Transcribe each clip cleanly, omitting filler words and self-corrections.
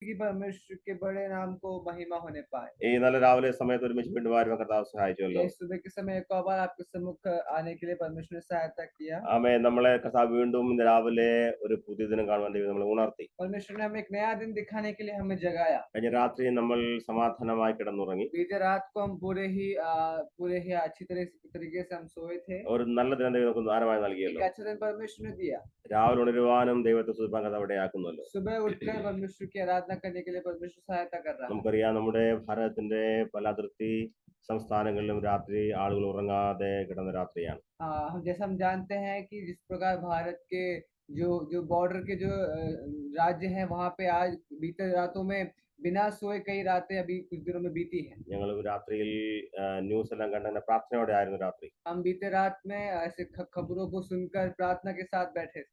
कि परमेश्वर के बड़े नाम को महिमा होने पाए। ഈ നല്ല രാവിലെ സമയത്ത് ഒരുമിച്ച് വീണ്ടും വരുവാൻ കർത്താവ് സഹായിച്ചുവല്ലോ. ये सुबह के समय एक और बार आपके सम्मुख आने के लिए परमेश्वर ने सहायता किया। ആമേൻ. നമ്മളെ കർത്താവ് വീണ്ടും ഇന്ന് രാവിലെ ഒരു പുതിയ ദിനം കാണുവാൻ ദൈവം നമ്മളെ ഉണർത്തി. परमेश्वर ने हमें एक नया दिन दिखाने के लिए हमें जगाया। കഴിഞ്ഞ രാത്രി നമ്മൾ സമാധാനമായി കിടന്നുറങ്ങി. बीते रात को हम पूरे ही अच्छी तरीके से हम सोए थे। ഒരു നല്ല ദിനം ദൈവം നമുക്ക് ദാനമായി നൽകിയല്ലോ. एक अच्छा दिन परमेश्वर ने दिया। രാവിലെ ഉണരുവാനും ദൈവത്തെ സ്തുതിപ്പാൻ കർത്താവ് ഇടയാക്കുന്നല്ലോ. सुबह उठकर परमेश्वर की आराधना करने के लिए परमेश्वर सहायता कर रहा है। നമുക്കറിയാം നമ്മുടെ ഭാരതത്തിന്റെ പല അതിർത്തി സംസ്ഥാനങ്ങളിലും രാത്രി ആളുകൾ ഉറങ്ങാതെ കിടന്ന രാത്രിയാണ്. जैसा हम जानते हैं कि जिस प्रकार भारत के जो जो बॉर्डर के जो राज्य हैं वहाँ पे आज बीते रातों में बिना सोए कई रातें अभी कुछ दिनों में बीती हैं। ഞങ്ങൾ രാത്രിയിൽ ന്യൂസ് എല്ലാം കണ്ട് പ്രാർത്ഥനയോടെ ആയിരുന്നു രാത്രി. हम बीते रात में ऐसे खबरों को सुनकर प्रार्थना के साथ बैठे थे।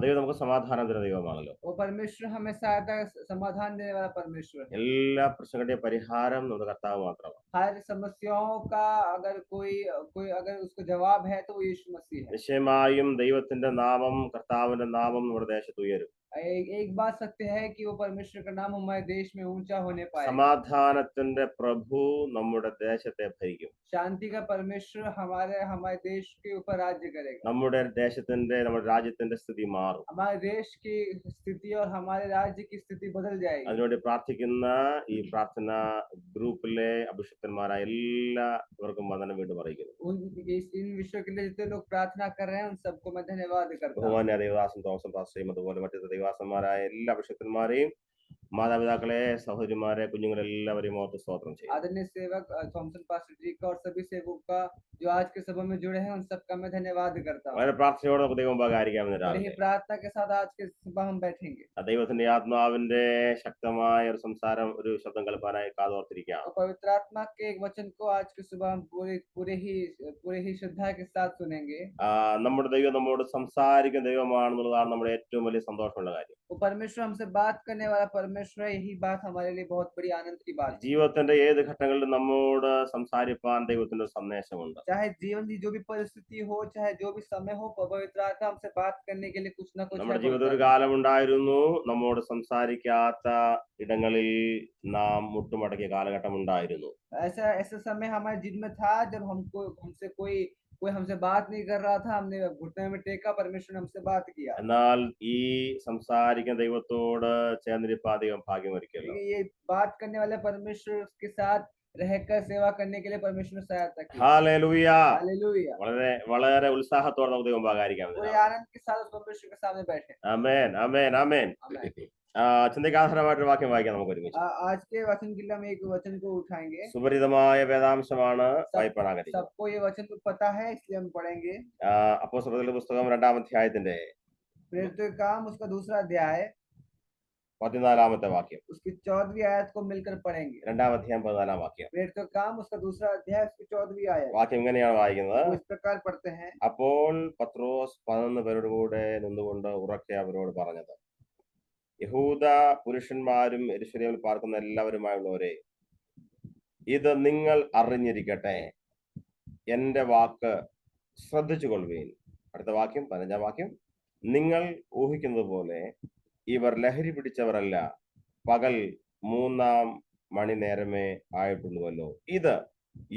ദൈവം നമുക്ക് സമാധാനം തരുന്ന ദൈവമാണല്ലോ. वो परमेश्वर हमें सहायता समाधान देने वाला परमेश्वर है। എല്ലാ പ്രശ്നങ്ങളുടെയും പരിഹാരം നമ്മുടെ കർത്താവ് മാത്രമാണ്. हर समस्याओं का अगर कोई अगर उसको जवाब है तो वो यीशु मसीह है। നിശ്ചയമായും ദൈവത്തിന്റെ നാമം, കർത്താവിന്റെ നാമം നമ്മുടെ ദേശത്ത് ഉയരും. एक बात सत्य है कि वो परमेश्वर का नाम हमारे देश में ऊंचा होने पाए। സമാധാനത്തിന്റെ പ്രഭു നമ്മുടെ ദേശത്തെ ഭരിക്കും. शांति का परमेश्वर हमारे देश के ऊपर राज्य करेगा। നമ്മുടെ രാജ്യത്തിന്റെ സ്ഥിതി മാറും. हमारे देश की स्थिति और हमारे राज्य की स्थिति बदल जाएगी। അതിനുവേണ്ടി പ്രാർത്ഥിക്കുന്ന ഈ പ്രാർത്ഥന ഗ്രൂപ്പിലെ അഭിഷിക്തന്മാരായ എല്ലാവർക്കും വന്ദനം വീണ്ടും അറിയിക്കുന്നു. इन विषयों के लिए जितने लोग प्रार्थना कर रहे हैं उन सबको मैं धन्यवाद करता हूँ। ബഹുമാന്യ ദേവദാസൻ തോമസും പാസ്റ്ററും അതുപോലെ മറ്റു ദേവദാസന്മാരായ എല്ലാ അഭിഷിക്തന്മാരെയും മാതാപിതാക്കളെ സഹോദരിമാരെ കുഞ്ഞുങ്ങളെല്ലാവരെയും ഓർത്ത് സ്തോത്രം ചെയ്യും. आदरणीय सेवक थॉमसन पास्टर जी का और सभी सेवकों का जो आज के सभा में जुड़े हैं उन सबका मैं धन्यवाद करता हूँ। വളരെ പ്രാർത്ഥനയോടെ നമുക്ക് ദൈവം ഉപകാരിക്കാമെന്ന് यही രാവിലെ प्रार्थना के साथ आज के सुबह हम बैठेंगे। ദൈവത്തിന്റെ ആത്മാവിന്റെ ശക്തമായ ഒരു സംസാരം, ഒരു ശബ്ദം കേൾക്കാനായി കാതോർത്തിരിക്കാം. और पवित्र आत्मा के एक वचन को आज के सुबह हम पूरे ही श्रद्धा के साथ सुनेंगे। നമ്മുടെ ദൈവം നമ്മോട് സംസാരിക്കുന്ന ദൈവമാണെന്നുള്ളതാണ് നമ്മുടെ ഏറ്റവും വലിയ സന്തോഷമുള്ള കാര്യം. वो परमेश्वर हमसे बात करने वाला परमेश्वर है, यही बात हमारे लिए बहुत बड़ी आनंद की बात है। ജീവിതത്തിന്റെ ഏത് ഘട്ടങ്ങളിലും നമ്മോട് സംസാരിപ്പാൻ ദൈവത്തിന്റെ സന്ദേശമുണ്ട്. चाहे जीवन की जो भी परिस्थिति हो, चाहे जो भी समय हो, पवित्र आत्मा हमसे बात करने के लिए कुछ ना कुछ നമ്മുടെ ജീവിതത്തിൽ ഒരു കാലം ഉണ്ടായിരുന്നു നമ്മോട് സംസാരിക്കാത്ത ഇടങ്ങളിൽ നാം മുട്ടുമടക്കിയ കാലഘട്ടം ഉണ്ടായിരുന്നു. ऐसा समय हमारे जीवन में था जब कोई हमसे बात नहीं कर रहा था, हमने घुटने में टेका, परमेश्वर ने हमसे बात किया। എന്നാൽ ഈ സംസാരിക്കുന്ന ദൈവത്തോട് ചേർന്നിരിപ്പാൻ ദൈവം ഭാഗ്യമൊരുക്കിയല്ലോ. ये बात करने वाले परमेश्वर के साथ रहकर सेवा करने के लिए परमेश्वर ने सहायता की। ഹല്ലേലൂയ. हालेलुया। വളരെ വളരെ ഉത്സാഹത്തോടെ നമുക്ക് ദൈവം ഉപകാരിക്കാം. पूरे आनंद के साथ उस परमेश्वर के सामने बैठे। ആമേൻ ആമേൻ ആമേൻ. ചിന്തയ്ക്കാധാരമായിട്ടൊരു വാക്യം വായിക്കാം നമുക്ക് ഒരുമിച്ച്. आज के वचन के लिए हम एक वचन को उठाएंगे। സുപരിതമായ വേദാംശമാണ് വായിപ്പാൻ ആഗ്രഹിക്കുന്നത്. सबको ये वचन तो पता है इसलिए हम पढ़ेंगे। അപ്പോസ്തലരുടെ പുസ്തകം 2-ാം അധ്യായത്തിന്റെ प्रेरितों के काम उसका दूसरा अध्याय 14-ാമത്തെ വാക്യം. उसकी 14वीं आयत को मिलकर पढ़ेंगे। 2-ാം അധ്യായം 14-ാം വാക്യം. प्रेरितों का काम उसका दूसरा अध्याय उसकी 14वीं आयत। വാക്യം ഇങ്ങനെയാണ് വായിക്കുന്നത്. इस प्रकार पढ़ते हैं। അപ്പോൾ പത്രോസ് 11 പേരോട് കൂടെ നിന്നുകൊണ്ട് ഉറക്കെ അവരോട് പറഞ്ഞത്, യഹൂദ പുരുഷന്മാരും യെരൂശലേമിൽ പാർക്കുന്ന എല്ലാവരുമായുള്ളവരെ, ഇത് നിങ്ങൾ അറിഞ്ഞിരിക്കട്ടെ, എന്റെ വാക്ക് ശ്രദ്ധിച്ചു കൊള്ളുവീൻ. അടുത്ത വാക്യം 15-ാം വാക്യം. നിങ്ങൾ ഊഹിക്കുന്നത് പോലെ ഇവർ ലഹരി പിടിച്ചവരല്ല, പകൽ 3-ാം മണി നേരമേ ആയിട്ടുള്ളൂവല്ലോ. ഇത്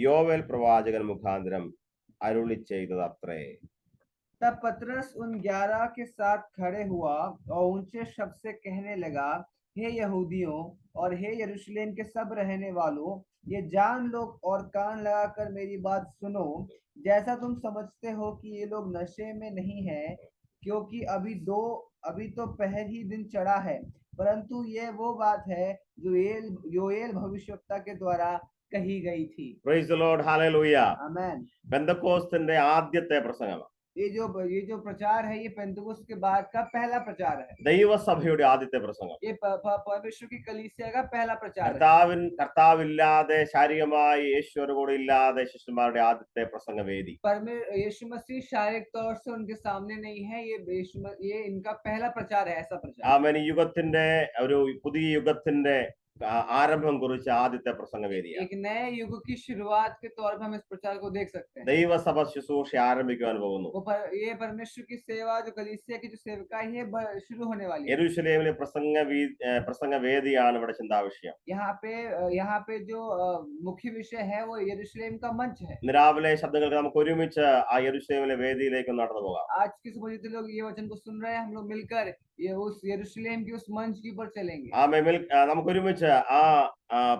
യോവേൽ പ്രവാചകൻ മുഖാന്തരം അരുളി ചെയ്തത് അത്രേ. तब पतरस उन 11 के साथ खड़े हुआ और ऊंचे शब्द से कहने लगा, हे यहूदियों और हे यरूशलेम के सब रहने वालों, ये जान लो और कान लगाकर मेरी बात सुनो। जैसा तुम समझते हो कि ये लोग नशे में नहीं है, क्योंकि अभी तो पहर ही दिन चढ़ा है, परंतु ये वो बात है जो योएल भविष्यवक्ता के द्वारा कही गई थी। Praise the Lord. ഹല്ലേലൂയ. आमेन। പെന്തക്കോസ്തിന്റെ ആദ്യത്തെ പ്രസംഗമാണ്. ये जो प्रचार है ये पेंतुकोस्त के बाद का पहला प्रचार है। ദൈവസഭയുടെ ആദ്യത്തെ പ്രസംഗം. ये परमेश्वर की कलीसिया का पहला प्रचार है। കർത്താവില്ലാതെ ശാരീരികമായി യേശുവിന്റെ കൂടെ ഇല്ലാതെ ശിഷ്യന്മാരുടെ ആദ്യത്തെ പ്രസംഗവേദി. यीशु मसीह शारीरिक तौर से उनके सामने नहीं है, ये इनका पहला प्रचार है, ऐसा प्रचार। ആമേൻ. ഈ യുഗത്തിന്റെ ഒരു പുതിയ യുഗത്തിന്റെ ആരംഭം കുറിച്ച ആദ്യത്തെ പ്രസംഗവേദിയാണ്. एक नए युग की शुरुआत के तौर पर हम इस प्रचार को देख सकते हैं। ദൈവസഭ ശുശ്രൂഷ ആരംഭിക്കുവാൻ പോകുന്നു. ये परमेश्वर की सेवा, जो कलीसिया की जो सेवकाई है शुरू होने वाली है। യെരൂശലേമിലെ പ്രസംഗവേദിയാണ് ഇവിടെ ചിന്താവിഷയം. यहाँ पे जो मुख्य विषय है वो यरूशलेम का मंच है। ഇന്ന് രാവിലെ ശബ്ദങ്ങൾക്ക് നമുക്ക് ഒരുമിച്ച് ആ യെരൂശലേമിലെ വേദിയിലേക്ക് നടന്നു പോകാം. आज की सुबह जितने लोग ये वचन को सुन रहे हैं, हम लोग मिलकर ये उस यरूशलेम की उस मंच के ऊपर चलेंगे। നമുക്ക് ഒരുമിച്ച് ആ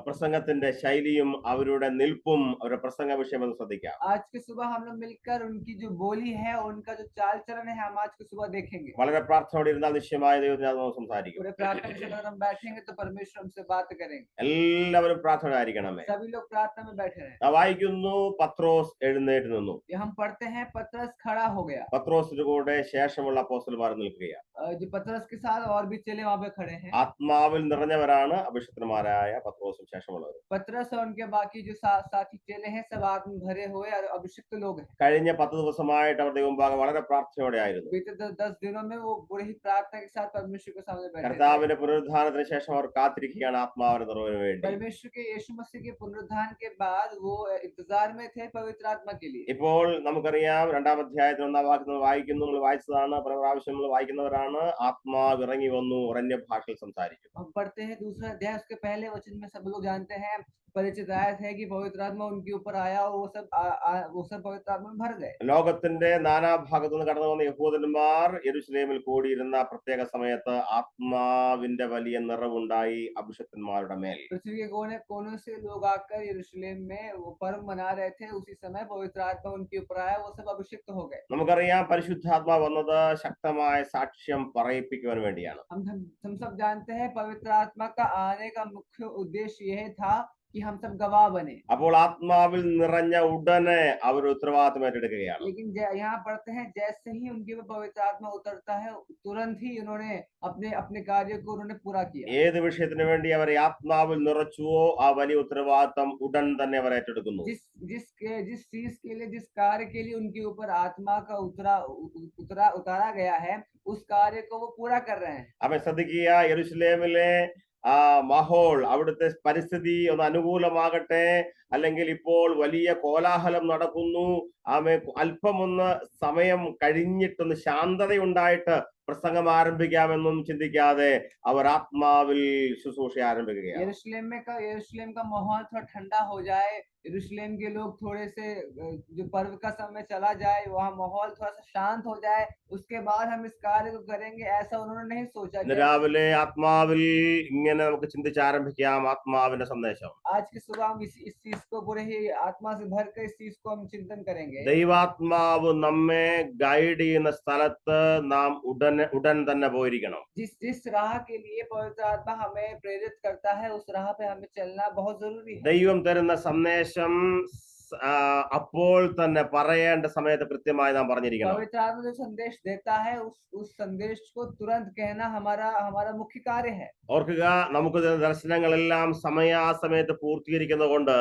പ്രസംഗത്തിന്റെ ശൈലിയും അവരുടെ നിൽപ്പും അവരുടെ പ്രസംഗ വിഷയം എന്ന് ശ്രദ്ധിക്കാം. आज की सुबह हम लोग मिलकर उनकी जो बोली है, उनका जो चाल चलन है, हम आज की सुबह देखेंगे। വളരെ പ്രാർത്ഥനയോടെ ഇരുന്നാൽ നിശ്ചയമായ ദൈവത്തിനകത്ത് നമുക്ക് സംസാരിക്കും. पूरे प्रार्थना के साथ अगर हम बैठेंगे तो परमेश्वर हमसे बात करेंगे। എല്ലാവരും പ്രാർത്ഥനയായിരിക്കണമേ. सभी लोग प्रार्थना में बैठे रहे। വായിക്കുന്നു, പത്രോസ് എഴുന്നേറ്റ് നിന്നു. हम पढ़ते हैं पतरस खड़ा हो गया। പത്രോസിന്റെ കൂടെ ശേഷമുള്ള അപ്പോസ്തലന്മാർ നിൽക്കുകയാണ്. जो पतरस के साथ और भी चेले वहां पे खड़े हैं। ആത്മാവിൽ നിറഞ്ഞവരാണ് അഭിഷിക്തന്മാരായ പത്രോസും ശേഷമുള്ളവർ. पतरस और उनके बाकी जो साथी चेले हैं, सब आत्म भरे हुए और अभिषिक्त लोग हैं। കഴിഞ്ഞ 10 ദിവസമായിട്ട് അവർ ദൈവമുമ്പാകെ വളരെ പ്രാർത്ഥനയോടെ ആയിരുന്നു. बीते 10 दिनों में वो बड़ी ही प्रार्थना के साथ परमेश्वर के सामने बैठे थे। കർത്താവിന്റെ പുനരുദ്ധാനത്തിന് ശേഷം അവർ കാത്തിരിക്കുകയാണ് ആത്മാവിന്റെ നിറവിന് വേണ്ടി. परमेश्वर के यीशु मसीह के पुनरुत्थान के बाद वो इंतजार में थे पवित्र आत्मा के लिए। ഇപ്പോൾ നമുക്കറിയാം 2-ാം അധ്യായത്തിൽ 1-ാം വാക്യം വായിക്കുന്നു, നമ്മൾ വായിച്ചതാണ്, പല പ്രാവശ്യം നമ്മൾ വായിക്കുന്നവരാണ്. ആത്മാവ് ഇറങ്ങി വന്നു, അന്യ ഭാഷയിൽ സംസാരിച്ചു. हम पढ़ते हैं 2रा अध्याय, उसके पहले वचन में सब लोग जानते हैं, परिचित आयत है कि पवित्र आत्मा उनके ऊपर आया, वो सब पवित्र आत्मा में भर गए। ലോകത്തിന്റെ നാനാഭാഗത്തു നിന്ന് കടന്നു വന്ന യഹൂദന്മാർ യെരൂശലേമിൽ കൂടിയിരുന്ന പ്രത്യേക സമയത്ത് ആത്മാവിന്റെ വലിയ നിറവുണ്ടായി അഭിഷിക്തന്മാരുടെ മേൽ. पृथ्वी के कोने कोने से लोग आकर यरूशलेम में वो पर्व मना रहे थे। उसी समय पवित्र आत्मा उनके ऊपर आया, वो सब अभिषिक्त हो गए। നമുക്കറിയാം പരിശുദ്ധാത്മാ വന്നത് ശക്തമായ സാക്ഷ്യം പറയിപ്പിക്കുവാൻ വേണ്ടിയാണ്. हम सब जानते हैं पवित्र आत्मा का आने का मुख्य उद्देश्य यह था कि हम सब गवाह बने। അപ്പോൾ ആത്മാവിൽ നിറഞ്ഞ ഉടനെ അവർ ഉത്തരവാദിത്തം ഏറ്റെടുക്കുകയാണ്. लेकिन यहाँ पढ़ते हैं जैसे ही उनके ऊपर पवित्र आत्मा उतरता है, तुरंत ही उन्होंने अपने अपने कार्य को उन्होंने पूरा किया। ഏത് വിഷയത്തിന് വേണ്ടി അവർ ആത്മാവിൽ നിറച്ചുവോ ആ വലിയ ഉത്തരവാദിത്തം ഉടൻ തന്നെ അവർ ഏറ്റെടുക്കുന്നു. जिस चीज के लिए, जिस कार्य के लिए उनके ऊपर आत्मा का उतारा गया है, उस कार्य को वो पूरा कर रहे हैं। അവൻ ശ്രദ്ധിക്കുക, യെരൂശലേമിലെ മഹോൾ, അവിടുത്തെ പരിസ്ഥിതി ഒന്ന് അനുകൂലമാകട്ടെ, അല്ലെങ്കിൽ ഇപ്പോൾ വലിയ കോലാഹലം നടക്കുന്നു, അല്പമൊന്ന് സമയം കഴിഞ്ഞിട്ടൊന്ന് ശാന്തതയുണ്ടായിട്ട് പ്രസംഗം ആരംഭിക്കാമെന്നും ചിന്തിക്കാതെ അവർ ആത്മാവിൽ ശുശ്രൂഷ ആരംഭിക്കുകയാണ്. यरूशलेम का माहौल थोड़ा ठंडा हो जाए, यरूशलेम के लोग थोड़े से जो पर्व का समय चला जाए, वहाँ माहौल थोड़ा सा शांत हो जाए, उसके बाद हम इस कार्य को करेंगे, ऐसा उन्होंने नहीं सोचा। രാവിലെ ആത്മാവിൽ ഇങ്ങനെ നമുക്ക് ചിന്തിച്ച് ആരംഭിക്കാം ആത്മാവിന്റെ സന്ദേശം. आज की सुबह हम इस चीज को पूरे ही आत्मा से भर कर इस चीज को हम चिंतन करेंगे। ദൈവാത്മാവ് നമ്മെ ഗൈഡ് ചെയ്യുന്ന സ്ഥലത്ത് നാം ഉടൻ തന്നെ പോയിരിക്കണം. जिस राह के लिए पवित्र आत्मा हमें प्रेरित करता है, उस राह पे हमें चलना बहुत जरूरी है। ദൈവം തരുന്ന സന്ദേശം അപ്പോൾ തന്നെ പറയേണ്ട സമയത്ത് കൃത്യമായി നാം പറഞ്ഞിരിക്കണം. पवित्र आत्मा जो संदेश देता है, उस संदेश को तुरंत कहना हमारा मुख्य कार्य है। ഓർക്കുക, നമുക്ക് ദർശനങ്ങളെല്ലാം സമയാസമയത്ത് പൂർത്തീകരിക്കുന്നത് കൊണ്ട്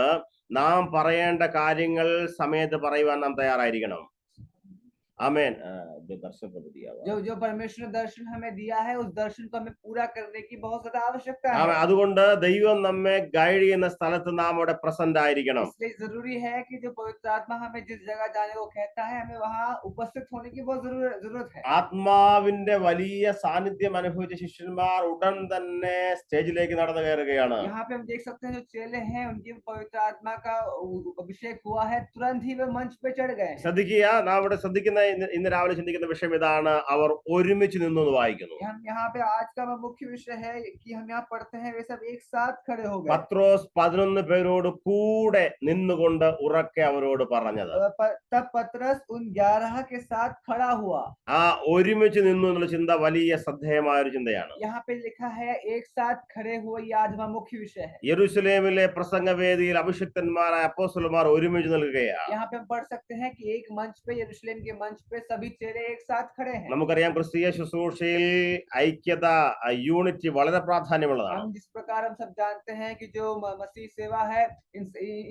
നാം പറയേണ്ട കാര്യങ്ങൾ സമയത്ത് പറയുവാൻ നാം തയ്യാറായിരിക്കണം. आमेन। जो परमेश्वर ने दर्शन हमें दिया है, उस दर्शन को हमें पूरा करने की बहुत ज्यादा आवश्यकता है। അതുകൊണ്ട് ദൈവം നമ്മെ ഗൈഡ് ചെയ്യുന്ന സ്ഥലത്ത് നാം അവിടെ പ്രസന്റ് ആയിരിക്കണം. इसलिए जरूरी है कि जो पवित्र आत्मा हमें जिस जगह जाने को कहता है, हमें वहाँ उपस्थित होने की बहुत जरूरत है। ആത്മാവിന്റെ വലിയ സാന്നിധ്യം അനുഭവിച്ച ശിഷ്യന്മാർ ഉടൻ തന്നെ സ്റ്റേജിലേക്ക് നടന്നു കയറുകയാണ്. यहाँ पे हम देख सकते हैं जो चेले हैं, उनकी पवित्र आत्मा का अभिषेक हुआ है, तुरंत ही वे मंच पे चढ़ गए। ശ്രദ്ധിക്കുക, നാം ഇവിടെ ശ്രദ്ധിക്കുന്ന ഇന്ന് രാവിലെ ചിന്തിക്കുന്ന വിഷയം ഇതാണ്, അവർ ഒരുമിച്ച് നിന്നു വായിക്കുന്നു. हम यहाँ पे आज का मुख्य विषय है कि हम यहाँ पढ़ते हैं वे सब एक साथ खड़े हो गए। പത്രോസ് 11 പേരോട് കൂടെ നിന്നുകൊണ്ട് ഉറക്കെ അവരോട് പറഞ്ഞത്. तब पतरस उन 11 के साथ खड़ा हुआ। ആ ഒരുമിച്ച് നിന്നു എന്നുള്ള ചിന്ത വലിയ ശ്രദ്ധേയമായ ഒരു ചിന്തയാണ്. यहाँ पे लिखा है एक साथ खड़े हुए, ये आज का मुख्य विषय है। യെരൂശലേമിലെ പ്രസംഗവേദിയിൽ അഭിഷിക്തന്മാരായ അപ്പോസ്തലന്മാർ ഒരുമിച്ച് നിൽക്കുകയാണ്. यहाँ पे हम पढ़ सकते हैं कि एक मंच पे, यरूशलेम के मंच मंच पे सभी चेले एक साथ खड़े हैं। നമുക്കറിയാം ക്രിസ്തീയ ശുശ്രൂഷയിൽ ഐക്യത, യൂണിറ്റി വളരെ പ്രാധാന്യമുള്ളതാണ്. हम जिस प्रकार हम सब जानते हैं कि जो मसीह सेवा है,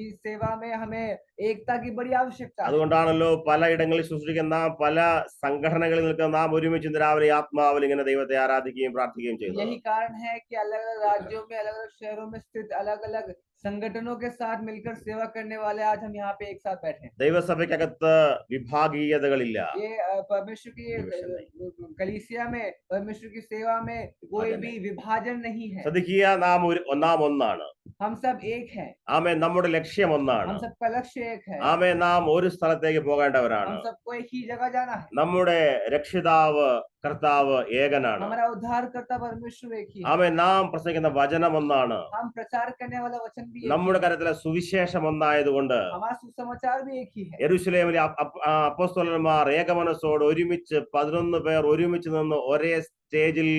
इस सेवा में हमें एकता की बड़ी आवश्यकता है। അതുകൊണ്ടാണല്ലോ പലയിടങ്ങളിൽ ശുശ്രൂഷിക്കുന്ന പല സംഘടനകളിൽ നിൽക്കുന്ന നാം ഒരുമിച്ച് ഇന്ന് രാവിലെ ആത്മാവിൽ ഇങ്ങനെ ദൈവത്തെ ആരാധിക്കുകയും പ്രാർത്ഥിക്കുകയും ചെയ്യുന്നത്. यही कारण है कि अलग अलग राज्यों में, अलग अलग शहरों में स्थित अलग अलग संगठनों के साथ मिलकर सेवा करने वाले आज हम यहाँ पे एक साथ बैठे हैं। ദൈവസഭയ്ക്കകത്ത് വിഭാഗീയതകളില്ല. ये परमेश्वर की कलीसिया में, परमेश्वर की सेवा में कोई भी विभाजन नहीं है। ശ്രദ്ധിക്കുക, നാം ഒന്നാണ്. हम सब एक हैं। ആമേൻ. നമ്മുടെ ലക്ഷ്യം ഒന്നാണ്. हम सबका लक्ष्य एक है। ആമേൻ. നാം ഒരു സ്ഥലത്തേക്ക് പോകേണ്ടവരാണ്. हम सबको एक ही जगह जाना है। നമ്മുടെ രക്ഷിതാവ് കർത്താവ് ഏകനാണ്. हमारा उद्धारकर्ता परमेश्वर एक ही है। ആമേൻ. നാം പ്രസംഗിക്കുന്ന വചനം ഒന്നാണ്. हम प्रचार करने वाला वचन भी एक നമ്മുടെ കരത്തിലെ സുവിശേഷം ഒന്നായതുകൊണ്ട് हमारा सुसमाचार भी एक ही है। യെരൂശലേമിലെ അപ്പോസ്തലന്മാർ ഏകമനസ്സോട് ഒരുമിച്ച് 11 പേർ ഒരുമിച്ച് നിന്ന് ഒരേ സ്റ്റേജിൽ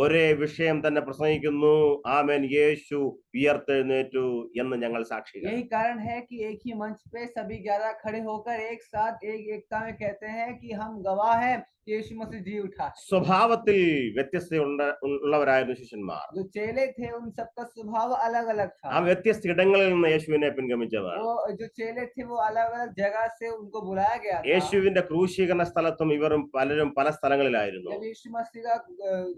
ഒരേ വിഷയം തന്നെ പ്രസംഗിക്കുന്നു. ആമേൻ. യേശു ഉയർത്തെഴുന്നേറ്റു എന്ന് ഞങ്ങൾ സാക്ഷികൾ. यही कारण है कि एक ही मंच पे सभी 11 खड़े होकर एक साथ एकता में कहते हैं कि हम गवाह हैं कि यीशु मसीह जी उठा। സ്വഭാവത്തിൽ വ്യത്യസ്ത ഉള്ളവരായിരുന്നു ശിഷ്യന്മാർ. जो चेले थे उन सबका स्वभाव अलग अलग था। ആ വ്യത്യസ്ത ഇടങ്ങളിൽ നിന്ന് യേശുവിനെ പിൻഗമിച്ചവർ. वो जो चेले थे वो अलग अलग जगह से उनको बुलाया गया था। യേശുവിന്റെ ക്രൂശീകരണ സ്ഥലത്തും ഇവരും പലരും പല സ്ഥലങ്ങളിലായിരുന്നു. जब यीशु मसीह का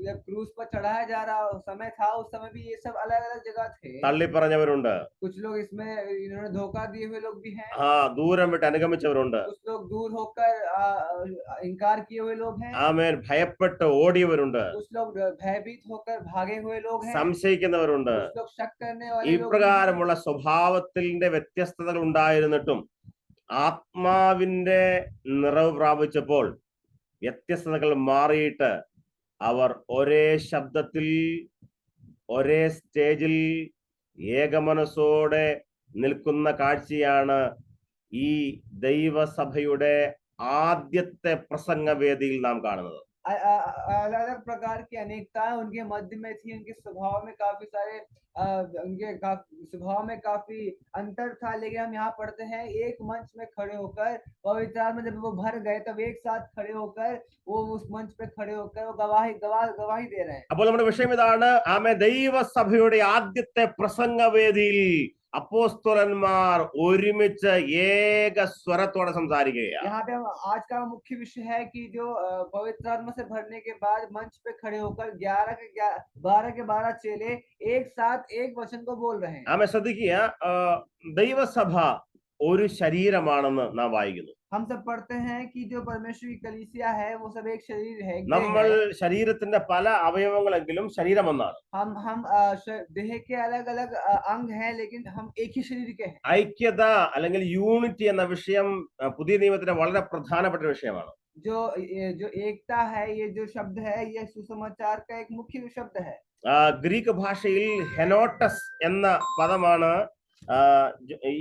जब क्रूस पर चढ़ाया जा रहा समय था, उस समय भी ये सब अलग अलग जगह थे। തള്ളി പറഞ്ഞവരുണ്ട്. कुछ लोग इसमें इन्होंने धोखा दिए हुए लोग भी हैं। ദൂരം വിട്ട് അനുഗമിച്ചവരുണ്ട്. कुछ लोग दूर होकर इनकार किए हुए लोग हैं। ആമേൻ. ഭയപ്പെട്ട് ഓടിയവരുണ്ട്. कुछ लोग भयभीत होकर भागे हुए लोग हैं। സംശയിക്കുന്നവരുണ്ട്. कुछ लोग शक करने वाले लोग हैं। ഇപ്രകാരമുള്ള സ്വഭാവത്തിന്റെ വ്യത്യസ്തതകൾ ഉണ്ടായിരുന്നിട്ടും ആത്മാവിന്റെ നിറവ് പ്രാപിച്ചപ്പോൾ വ്യത്യസ്തതകൾ മാറിയിട്ട് അവർ ഒരേ ശബ്ദത്തിൽ ഒരേ സ്റ്റേജിൽ ഏകമനസ്സോടെ നിൽക്കുന്ന കാഴ്ചയാണ് ഈ ദൈവസഭയുടെ ആദ്യത്തെ പ്രസംഗവേദിയിൽ നാം കാണുന്നത്. अलग अलग प्रकार की अनेकताएं उनके मध्य में थी। उनके स्वभाव में काफी सारे स्वभाव में काफी अंतर था। लेकिन हम यहाँ पढ़ते हैं एक मंच में खड़े होकर, पवित्र में जब वो भर गए तब एक साथ खड़े होकर वो उस मंच पे खड़े होकर वो गवाही दे रहे हैं। അപ്പോൾ നമ്മുടെ വിഷയം ഇതാണ്. ആമേൻ. ദൈവസഭയുടെ ആദ്യത്തെ പ്രസംഗവേദിയിൽ അപ്പോസ്തലന്മാർ ഒരുമിച്ച് ഏക സ്വരത്തോടെ സംസാരിക്കുകയാണ്. यहाँ पे आज का मुख्य विषय है कि जो पवित्र आत्मा से भरने के बाद मंच पे खड़े होकर 12 के 12 चेले एक साथ एक वचन को बोल रहे हैं। ആമേൻ. ശ്രദ്ധിക്കുക, ദൈവസഭ ഒരു ശരീരമാണെന്ന് നാം വായിക്കുന്നു. हम सब पढ़ते हैं कि जो परमेश्वर की कलीसिया है वो सब एक शरीर है। നമ്മൾ ശരീരത്തിന്റെ പല അവയവങ്ങളെങ്കിലും ശരീരം ഒന്നാണ്. हम देह के अलग अलग अंग हैं, लेकिन हम एक ही शरीर के हैं। ഐക്യത അല്ലെങ്കിൽ യൂണിറ്റി എന്ന വിഷയം പുതിയ നിയമത്തിലെ വളരെ പ്രധാനപ്പെട്ട വിഷയമാണ്. जो एकता है, ये जो शब्द है, ये सुसमाचार का एक मुख्य शब्द है। ഗ്രീക്ക് ഭാഷയിൽ ഹെനോട്ടസ് എന്ന പദമാണ്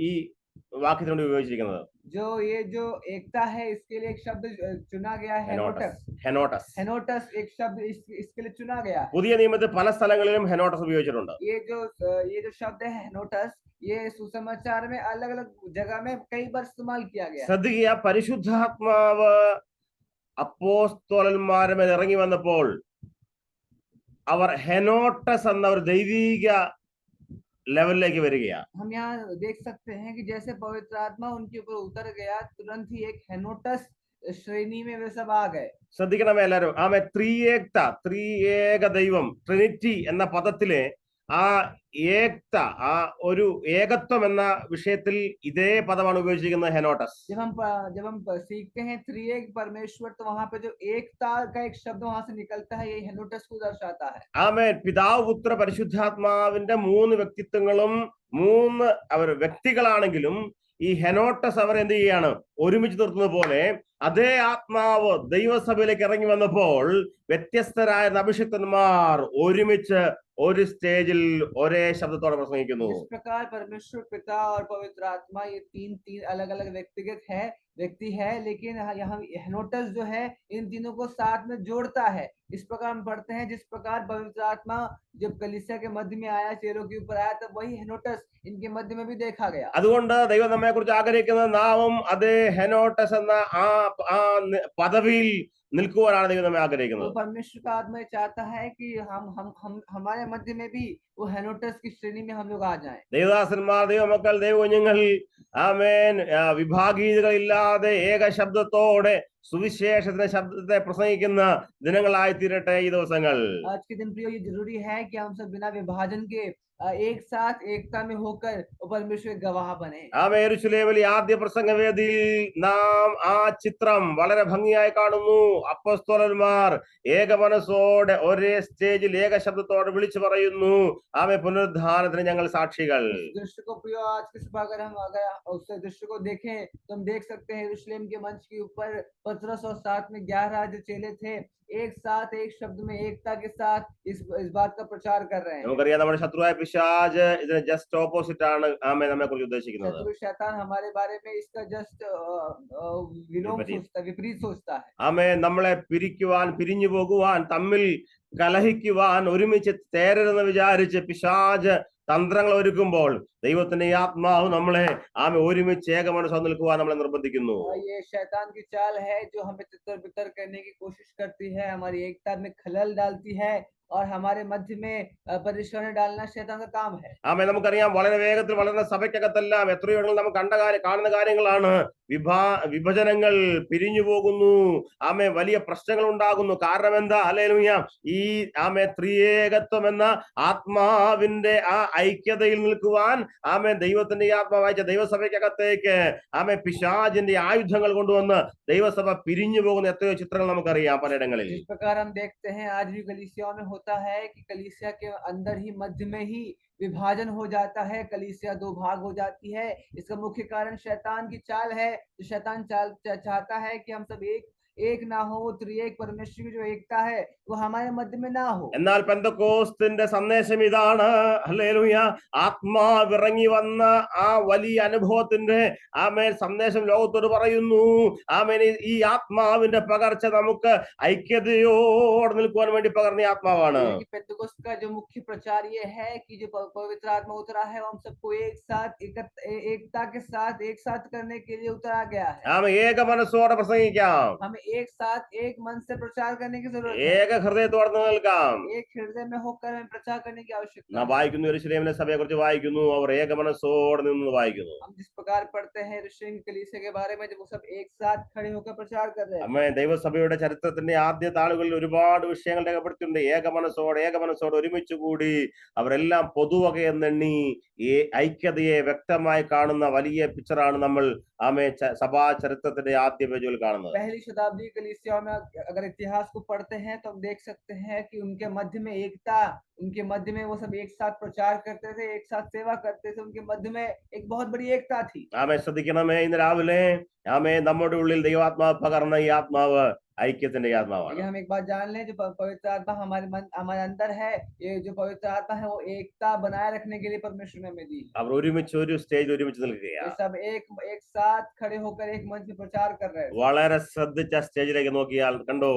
ഈ വാക്യത്തിനോട് ഉപയോഗിച്ചിരിക്കുന്നത്. जो एकता है इसके लिए एक शब्द चुना गया है, हेनोटस एक शब्द इसके लिए चुना गया है। പുതിയ നിയമത്തിൽ പല സ്ഥലങ്ങളിലും ഹെനോട്ടസ് ഉപയോഗിച്ചിട്ടുണ്ട്. ये जो शब्द है हेनोटस, ये सुसमाचार में अलग अलग जगह में कई बार इस्तेमाल किया गया है। ശ്രദ്ധിക്കുക, പരിശുദ്ധാത്മാവ് അപ്പോസ്തലന്മാരുടെ മേൽ ഇറങ്ങി വന്നപ്പോൾ അവർ ഹെനോട്ടസ് എന്ന ഒരു ദൈവിക ലെവലിലേക്ക് വരികയാണ്. हम यहाँ देख सकते हैं कि जैसे पवित्र आत्मा उनके ऊपर उतर गया, तुरंत ही एक हेनोटस श्रेणी में वे सब आ गए। ശ്രദ്ധിക്കണമേ എല്ലാവരും. ത്രിയേക ദൈവം, ട്രിനിറ്റി എന്ന പദത്തിലെ ആ ഏകത, ആ ഒരു ഏകത്വം എന്ന വിഷയത്തിൽ ഇതേ പദമാണ് ഉപയോഗിച്ചിരിക്കുന്നത്, ഹെനോട്ടസ്. जब हम सीखते हैं त्रिएक परमेश्वर, तो वहां पे जो एकता का एक शब्द वहां से निकलता है, ये हेनोटस को दर्शाता है। ആമേൻ. പിതാവ് പുത്ര പരിശുദ്ധാത്മാവിന്റെ 3 വ്യക്തിത്വങ്ങളും 3 അവർ വ്യക്തികളാണെങ്കിലും ഈ ഹെനോട്ടസ് അവർ എന്ത് ചെയ്യാണ്? ഒരുമിച്ച് നിർത്തുന്നത് പോലെ അതേ ആത്മാവ് ദൈവസഭയിലേക്ക് ഇറങ്ങി വന്നപ്പോൾ വ്യത്യസ്തരായ അഭിഷിക്തന്മാർ ഒരുമിച്ച് ഒരു സ്റ്റേജിൽ ഒരേ ശബ്ദത്തോടെ പ്രസംഗിക്കുന്നു. इस प्रकार परमेश्वर पिता और पवित्र आत्मा ये तीन अलग अलग व्यक्ति है, लेकिन यहाँ हेनोटस जो है इन तीनों को साथ में जोड़ता है। इस प्रकार हम पढ़ते हैं, जिस प्रकार पवित्र आत्मा जब कलीसिया के मध्य में आया, चेलों के ऊपर आया, तब वही हेनोटस इनके मध्य में भी देखा गया। അതുകൊണ്ട് ദൈവം നമ്മെ കുറിച്ച് ആഗ്രഹിക്കുന്നത് നാവും അതേ ഹെനോട്ടസ് എന്ന ആ പദവിയിൽ നിൽക്കുവാനാണ് ദൈവം നമ്മെ तो ആഗ്രഹിക്കുന്നത്. परमेश्वर का आत्मा ये चाहता है कि हम हमारे मध्य में भी वो हेनोटस की श्रेणी में हम लोग आ जाएं। ദൈവദാസന്മാർ, ദൈവമക്കൾ, ദൈവകുഞ്ഞുങ്ങൾ, ആമേൻ, വിഭാഗീയതകളില്ലാതെ ഏക ശബ്ദത്തോടെ സുവിശേഷത്തിന്റെ ശബ്ദത്തെ പ്രസംഗിക്കുന്ന ദിനങ്ങളായി തീരട്ടെ ഈ ദിവസങ്ങൾ. आज के दिन प्रियो, ये जरूरी है कि हम सब बिना विभाजन के एक साथ एकता में होकर परमेश्वर के गवाह बने। ആമേൻ. യെരൂശലേമിൽ ഈ ആദ്യ പ്രസംഗവേദിയിൽ നാം ആ ചിത്രം വളരെ ഭംഗിയായി കാണുന്നു. അപ്പോസ്തലന്മാർ ഏകമനസ്സോടെ ഒരേ സ്റ്റേജിൽ ഏക ശബ്ദത്തോടെ വിളിച്ചു പറയുന്നു, ആമേൻ, പുനരുദ്ധാനത്തിന് ഞങ്ങൾ സാക്ഷികൾ. इस दृश्य को प्रियो, आज के सुबह अगर उस दृश्य को देखें तो हम देख सकते हैं यरूशलेम के मंच के ऊपर पतरस और साथ में 11 जो चेले थे, एक साथ एक शब्द में एकता के साथ इस बात का प्रचार कर रहे हैं। നമുക്കറിയാം, നമ്മുടെ ശത്രുവായ പിശാച് ഇതിന് ജസ്റ്റ് ഓപ്പോസിറ്റ് ആണ് ആമേൻ നമ്മെ കുറിച്ച് ഉദ്ദേശിക്കുന്നത്. शत्रु शैतान हमारे बारे में इसका जस्ट विपरीत सोचता है। ആമേൻ. നമ്മളെ പിരിക്കുവാൻ, പിരിഞ്ഞു പോകുവാൻ, തമ്മിൽ കലഹിക്കുവാൻ, ഒരുമിച്ച് ചേരരുതെന്ന് വിചാരിച്ച് പിശാച് തന്ത്രങ്ങൾ ഒരുക്കുമ്പോൾ ദൈവത്തിന്റെ ഈ ആത്മാവ് നമ്മളെ ഒരുമിച്ച് ഏകമനസ്സോടെ നിൽക്കുവാൻ നമ്മളെ നിർബന്ധിക്കുന്നു. ये शैतान की चाल है जो हमें तितर बितर करने की कोशिश करती है, हमारी एकता में खलल डालती है और हमारे मध्य में परेशानी डालना शैतान का काम है। ആമേൻ. നമുക്കറിയാം, വളരെ വേഗത്തിൽ വളർന്ന സഭയ്ക്കകത്തെല്ലാം എത്രയോ നമ്മൾ കാണുന്ന കാര്യങ്ങളാണ്. വിഭജനങ്ങൾ, പിരിഞ്ഞു പോകുന്നു, വലിയ പ്രശ്നങ്ങൾ ഉണ്ടാകുന്നു. കാരണം എന്താ? ഹല്ലേലൂയ. ഈ ത്രിയേകത്വം എന്ന ആത്മാവിന്റെ ആ ഐക്യതയിൽ നിൽക്കുവാൻ ദൈവത്തിന്റെ ഈ ആത്മാവ് അയച്ച ദൈവസഭയ്ക്കകത്തേക്ക് പിശാചിന്റെ ആയുധങ്ങൾ കൊണ്ടുവന്ന് ദൈവസഭ പിരിഞ്ഞു പോകുന്ന എത്രയോ ചിത്രങ്ങൾ നമുക്കറിയാം പലയിടങ്ങളിൽ. इस प्रकार हम देखते हैं आज भी कलीसियाओं में होता है कि कलीसिया के अंदर ही मध्य में ही विभाजन हो जाता है, कलीसिया दो भाग हो जाती है। इसका मुख्य कारण शैतान की चाल है। शैतान चाहता है कि हम सब एक ना हो, वो त्रिएक परमेश्वर की जो एकता है वो हमारे मध्य में ना हो। എന്നാൽ പെന്തക്കോസ്തിന്റെ സന്ദേശം ഇതാണ്, ഹല്ലേലൂയ, ആത്മാവിറങ്ങി വന്ന ആ വലിയ അനുഭവത്തിന്റെ സന്ദേശം ലോകത്തോട് പറയുന്നു. ഈ ആത്മാവിന്റെ പകർച്ച നമുക്ക് ഐക്യതയോടെ നിൽക്കുവാൻ വേണ്ടി പകർന്ന ആത്മാവാണ്. पेंतुकोस्त का जो मुख्य प्रचार ये है कि जो पवित्र आत्मा उतरा है, हम सबको एक साथ एकता के साथ एक साथ करने के लिए उतरा गया है। ഏക മനസ്സോടെ പ്രസംഗിക്കാം, हमें एक साथ एक मन से प्रचार करने की जरूरत है, ഏക ഹൃദയത്തോടെ നിൽക്കാം. एक हृदय में होकर हमें प्रचार करने की आवश्यकता നാം है। വായിക്കുന്നു, യെരൂശലേമിലെ സഭയെ കുറിച്ച് വായിക്കുന്നു, അവർ ഏക മനസ്സോടെ നിന്ന് വായിക്കുന്നു. हम जिस प्रकार पढ़ते हैं यरूशलेम की कलीसिया के बारे में, जब वो सब एक साथ खड़े होकर प्रचार कर रहे हैं। ദൈവസഭയുടെ ചരിത്രത്തിന്റെ ആദ്യ താളുകളിൽ ഒരുപാട് വിഷയങ്ങൾ രേഖപ്പെടുത്തിയിട്ടുണ്ട്. ഏക മനസ്സോടെ ഒരുമിച്ച് കൂടി അവരെല്ലാം പൊതുവകയെന്നെണ്ണി ഈ ഐക്യതയെ വ്യക്തമായി കാണുന്ന വലിയ പിക്ചറാണ് നമ്മൾ സഭാ ചരിത്രത്തിന്റെ ആദ്യ പേജുകൾ കാണുന്നത്. पहली शताब्दी कलीसियाओं में अगर इतिहास को पढ़ते हैं तो हम देख सकते हैं कि उनके मध्य में एकता, उनके मध्य में वो सब एक साथ प्रचार करते थे, एक साथ सेवा करते थे, उनके मध्य में एक बहुत बड़ी एकता थी। ശ്രദ്ധിക്കണമേ, ഇന്ന് രാവിലെ നമ്മുടെ ഉള്ളിൽ ദൈവാത്മാവ് പകർന്ന ഈ ആത്മാവ് ഐക്യത്തിന്റെ ആത്മാവാണ്. हम एक बात जान लें, जो पवित्र आत्मा हमारे अंदर है, ये जो पवित्र आत्मा है वो एकता बनाए रखने के लिए परमेश्वर ने हमें दी। അവർ ഒരുമിച്ച് ഒരു സ്റ്റേജിൽ ഒരുമിച്ച് നിൽക്കുകയാണ്. सब एक साथ खड़े होकर एक मंच में प्रचार कर रहे हैं। വളരെ ശ്രദ്ധിച്ച സ്റ്റേജിലേക്ക് നോക്കിയാൽ കണ്ടോ,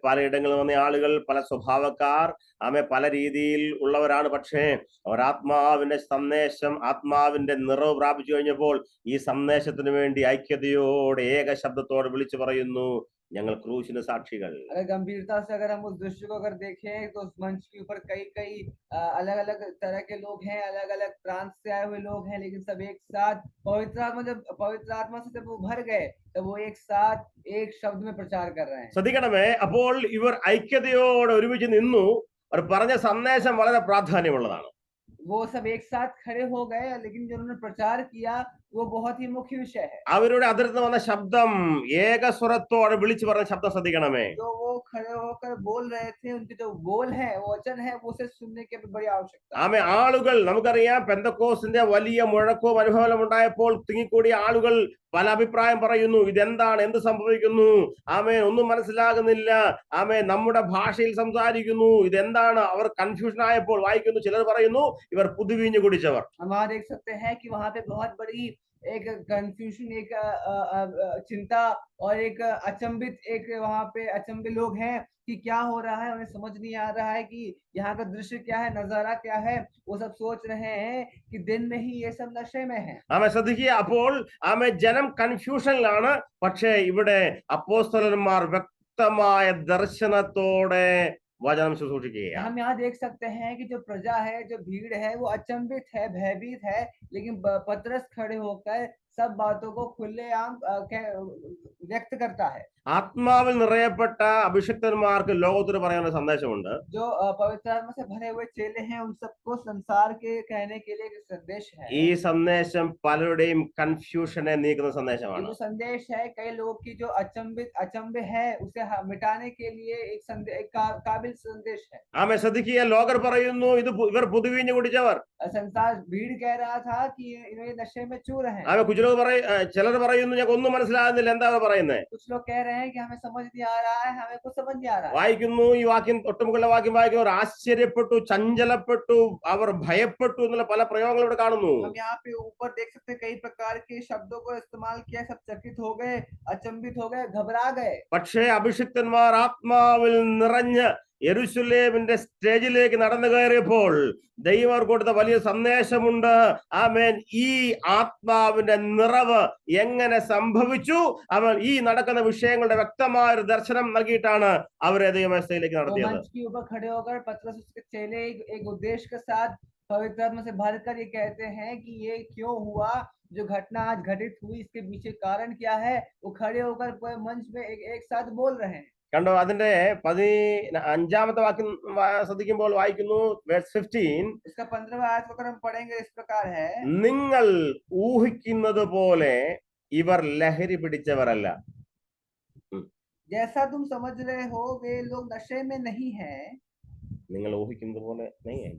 പലയിടങ്ങളിൽ വന്ന ആളുകൾ, പല സ്വഭാവക്കാർ, പല രീതിയിൽ ഉള്ളവരാണ്. പക്ഷേ അവർ ആത്മാവിന്റെ സന്ദേശം, ആത്മാവിന്റെ നിറവ് പ്രാപിച്ചു കഴിഞ്ഞപ്പോൾ ഈ സന്ദേശത്തിന് വേണ്ടി ഐക്യതയോടെ ഏക ശബ്ദത്തോടെ വിളിച്ചു പറയുന്നു, ഞങ്ങൾ ക്രൂശിന് സാക്ഷികൾ. अगर गंभीरता से अगर हम उस दृश्य को अगर देखें तो उस मंच के ऊपर कई अलग अलग तरह के लोग हैं, अलग अलग प्रांत से आए हुए लोग हैं, लेकिन सब एक साथ पवित्र आत्मा से जब वो भर गए तब वो एक साथ एक शब्द में प्रचार कर रहे हैं। ശ്രദ്ധിക്കണമേ, അപ്പോൾ ഇവർ ഐക്യതയോടെ ഒരുമിച്ച് നിന്നു. അവർ പറഞ്ഞ സന്ദേശം വളരെ പ്രാധാന്യമുള്ളതാണ്. वो सब एक साथ खड़े हो गए, लेकिन जो उन्होंने प्रचार किया वो बहुत ही मुख्य विषय है। അവരുടെ അതിർന്ന് വന്ന ശബ്ദം ഏകസ്വരത്തോടെ വിളിച്ചു പറഞ്ഞ ശബ്ദം ശ്രദ്ധിക്കണമേ. जो वो खड़े होकर बोल रहे थे, उनके जो बोल है, वो वचन है, वो उसे सुनने की बड़ी आवश्यकता है। ആളുകൾ, നമുക്കറിയാം, പെന്തക്കോസ്തിന്റെ വലിയ മുഴക്കവും അനുഭവം ഉണ്ടായപ്പോൾ തിങ്ങിക്കൂടിയ ആളുകൾ പല അഭിപ്രായം പറയുന്നു. ഇതെന്താണ്, എന്ത് സംഭവിക്കുന്നു, ഒന്നും മനസ്സിലാകുന്നില്ല, നമ്മുടെ ഭാഷയിൽ സംസാരിക്കുന്നു, ഇതെന്താണ്? അവർ കൺഫ്യൂഷൻ ആയപ്പോൾ വായിക്കുന്നു, ചിലർ പറയുന്നു ഇവർ പുതുവീഞ്ഞു കുടിച്ചവർ. हम वहाँ देख सकते हैं कि वहाँ पे बहुत बड़ी एक कंफ्यूजन, एक चिंता और एक अचंभित, एक वहाँ पे अचंभे लोग हैं कि क्या हो रहा है, उन्हें समझ नहीं आ रहा है कि यहाँ का दृश्य क्या है, नजारा क्या है। वो सब सोच रहे हैं कि दिन में ही ये सब नशे में है। ശ്രദ്ധിക്കുക. അപ്പോൾ ജനം കൺഫ്യൂഷനിലാണ്. പക്ഷേ ഇവിടെ അപ്പോസ്തലന്മാർ വ്യക്തമായ ദർശനത്തോടെ വചനം ശുശ്രൂഷിക്കുകയാണ്. हम यहाँ देख सकते हैं कि जो प्रजा है, जो भीड़ है, वो अचंभित है, भयभीत है, लेकिन पतरस खड़े होकर सब बातों को खुलेआम व्यक्त करता है। ആത്മാവിൽ നിറയപ്പെട്ട അഭിഷിക്തന്മാർക്ക് ലോകത്തിന് പറയാനുള്ള സന്ദേശമുണ്ട്. जो पवित्र आत्मा से भरे हुए चेले हैं, उन सबको संसार के कहने के लिए एक संदेश है। ഈ സന്ദേശം പലരുടെയും കൺഫ്യൂഷനെ നീക്കുന്ന സന്ദേശമാണ്. ये जो संदेश है, कई लोगों की जो अचंभे है, उसे मिटाने के लिए एक काबिल संदेश है। ശ്രദ്ധിക്കുക. ലോകർ പറയുന്നു ഇവർ പുതുവീഞ്ഞ് കുടിച്ചവർ. संसार भीड़ कह रहा था कि ये नशे में चूर हैं। ചിലർ പറയുന്നു ഞങ്ങൾക്ക് ഒന്നും മനസ്സിലാകുന്നില്ല, എന്താ പറയുന്നത്? कुछ लोग कह रहे हैं कि हमें समझ नहीं आ रहा है, हमें कुछ समझ नहीं आ रहा है। വായിക്കുന്നു, ഈ വാക്യം തൊട്ടുമുകളിലെ വാക്യം വായിക്കുന്നു, അവർ ആശ്ചര്യപ്പെട്ടു, ചഞ്ചലപ്പെട്ടു, അവർ ഭയപ്പെട്ടു എന്നുള്ള പല പ്രയോഗങ്ങൾ ഇവിടെ കാണുന്നു. हम यहाँ पे ऊपर देख सकते हैं, कई प्रकार के शब्दों को इस्तेमाल किया। सब चकित हो गए, अचंभित हो गए, घबरा गए। പക്ഷേ അഭിഷിക്തന്മാർ ആത്മാവിൽ നിറഞ്ഞ് യെരൂശലേമിന്റെ സ്റ്റേജിലേക്ക് നടന്നു കയറിയപ്പോൾ ദൈവം കൊടുത്ത വലിയ സന്ദേശമുണ്ട്. ആമേൻ. ഈ ആത്മാവിന്റെ നിറവ് എങ്ങനെ സംഭവിച്ചു? അവൻ ഈ നടക്കുന്ന വിഷയങ്ങളുടെ വ്യക്തമായ ഒരു ദർശനം നൽകിയിട്ടാണ് അവരെ ദൈവമേശയിലേക്ക് നടത്തിയത്. मंच के ऊपर खड़े होकर पतरस उसके चेले एक उद्देश्य के साथ पवित्र आत्मा से भरकर ये कहते हैं कि ये क्यों हुआ, जो घटना आज घटित हुई, इसके पीछे कारण क्या है। वो खड़े होकर पूरे मंच में एक साथ बोल रहे हैं। കണ്ടോ? അതിന്റെ 15ാമത്തെ വാക്യം ശ്രദ്ധിക്കുമ്പോൾ വായിക്കുന്നു, വേഴ്സ് 15. इसका 15वां आयत को अगर हम पढ़ेंगे इस प्रकार है, നിങ്ങൾ ഊഹിക്കുന്നത് പോലെ ഇവർ ലഹരി പിടിച്ചവരല്ല. जैसा तुम समझ रहे हो वे लोग नशे में नहीं है। നിങ്ങൾ ഊഹിക്കുന്നത് പോലെ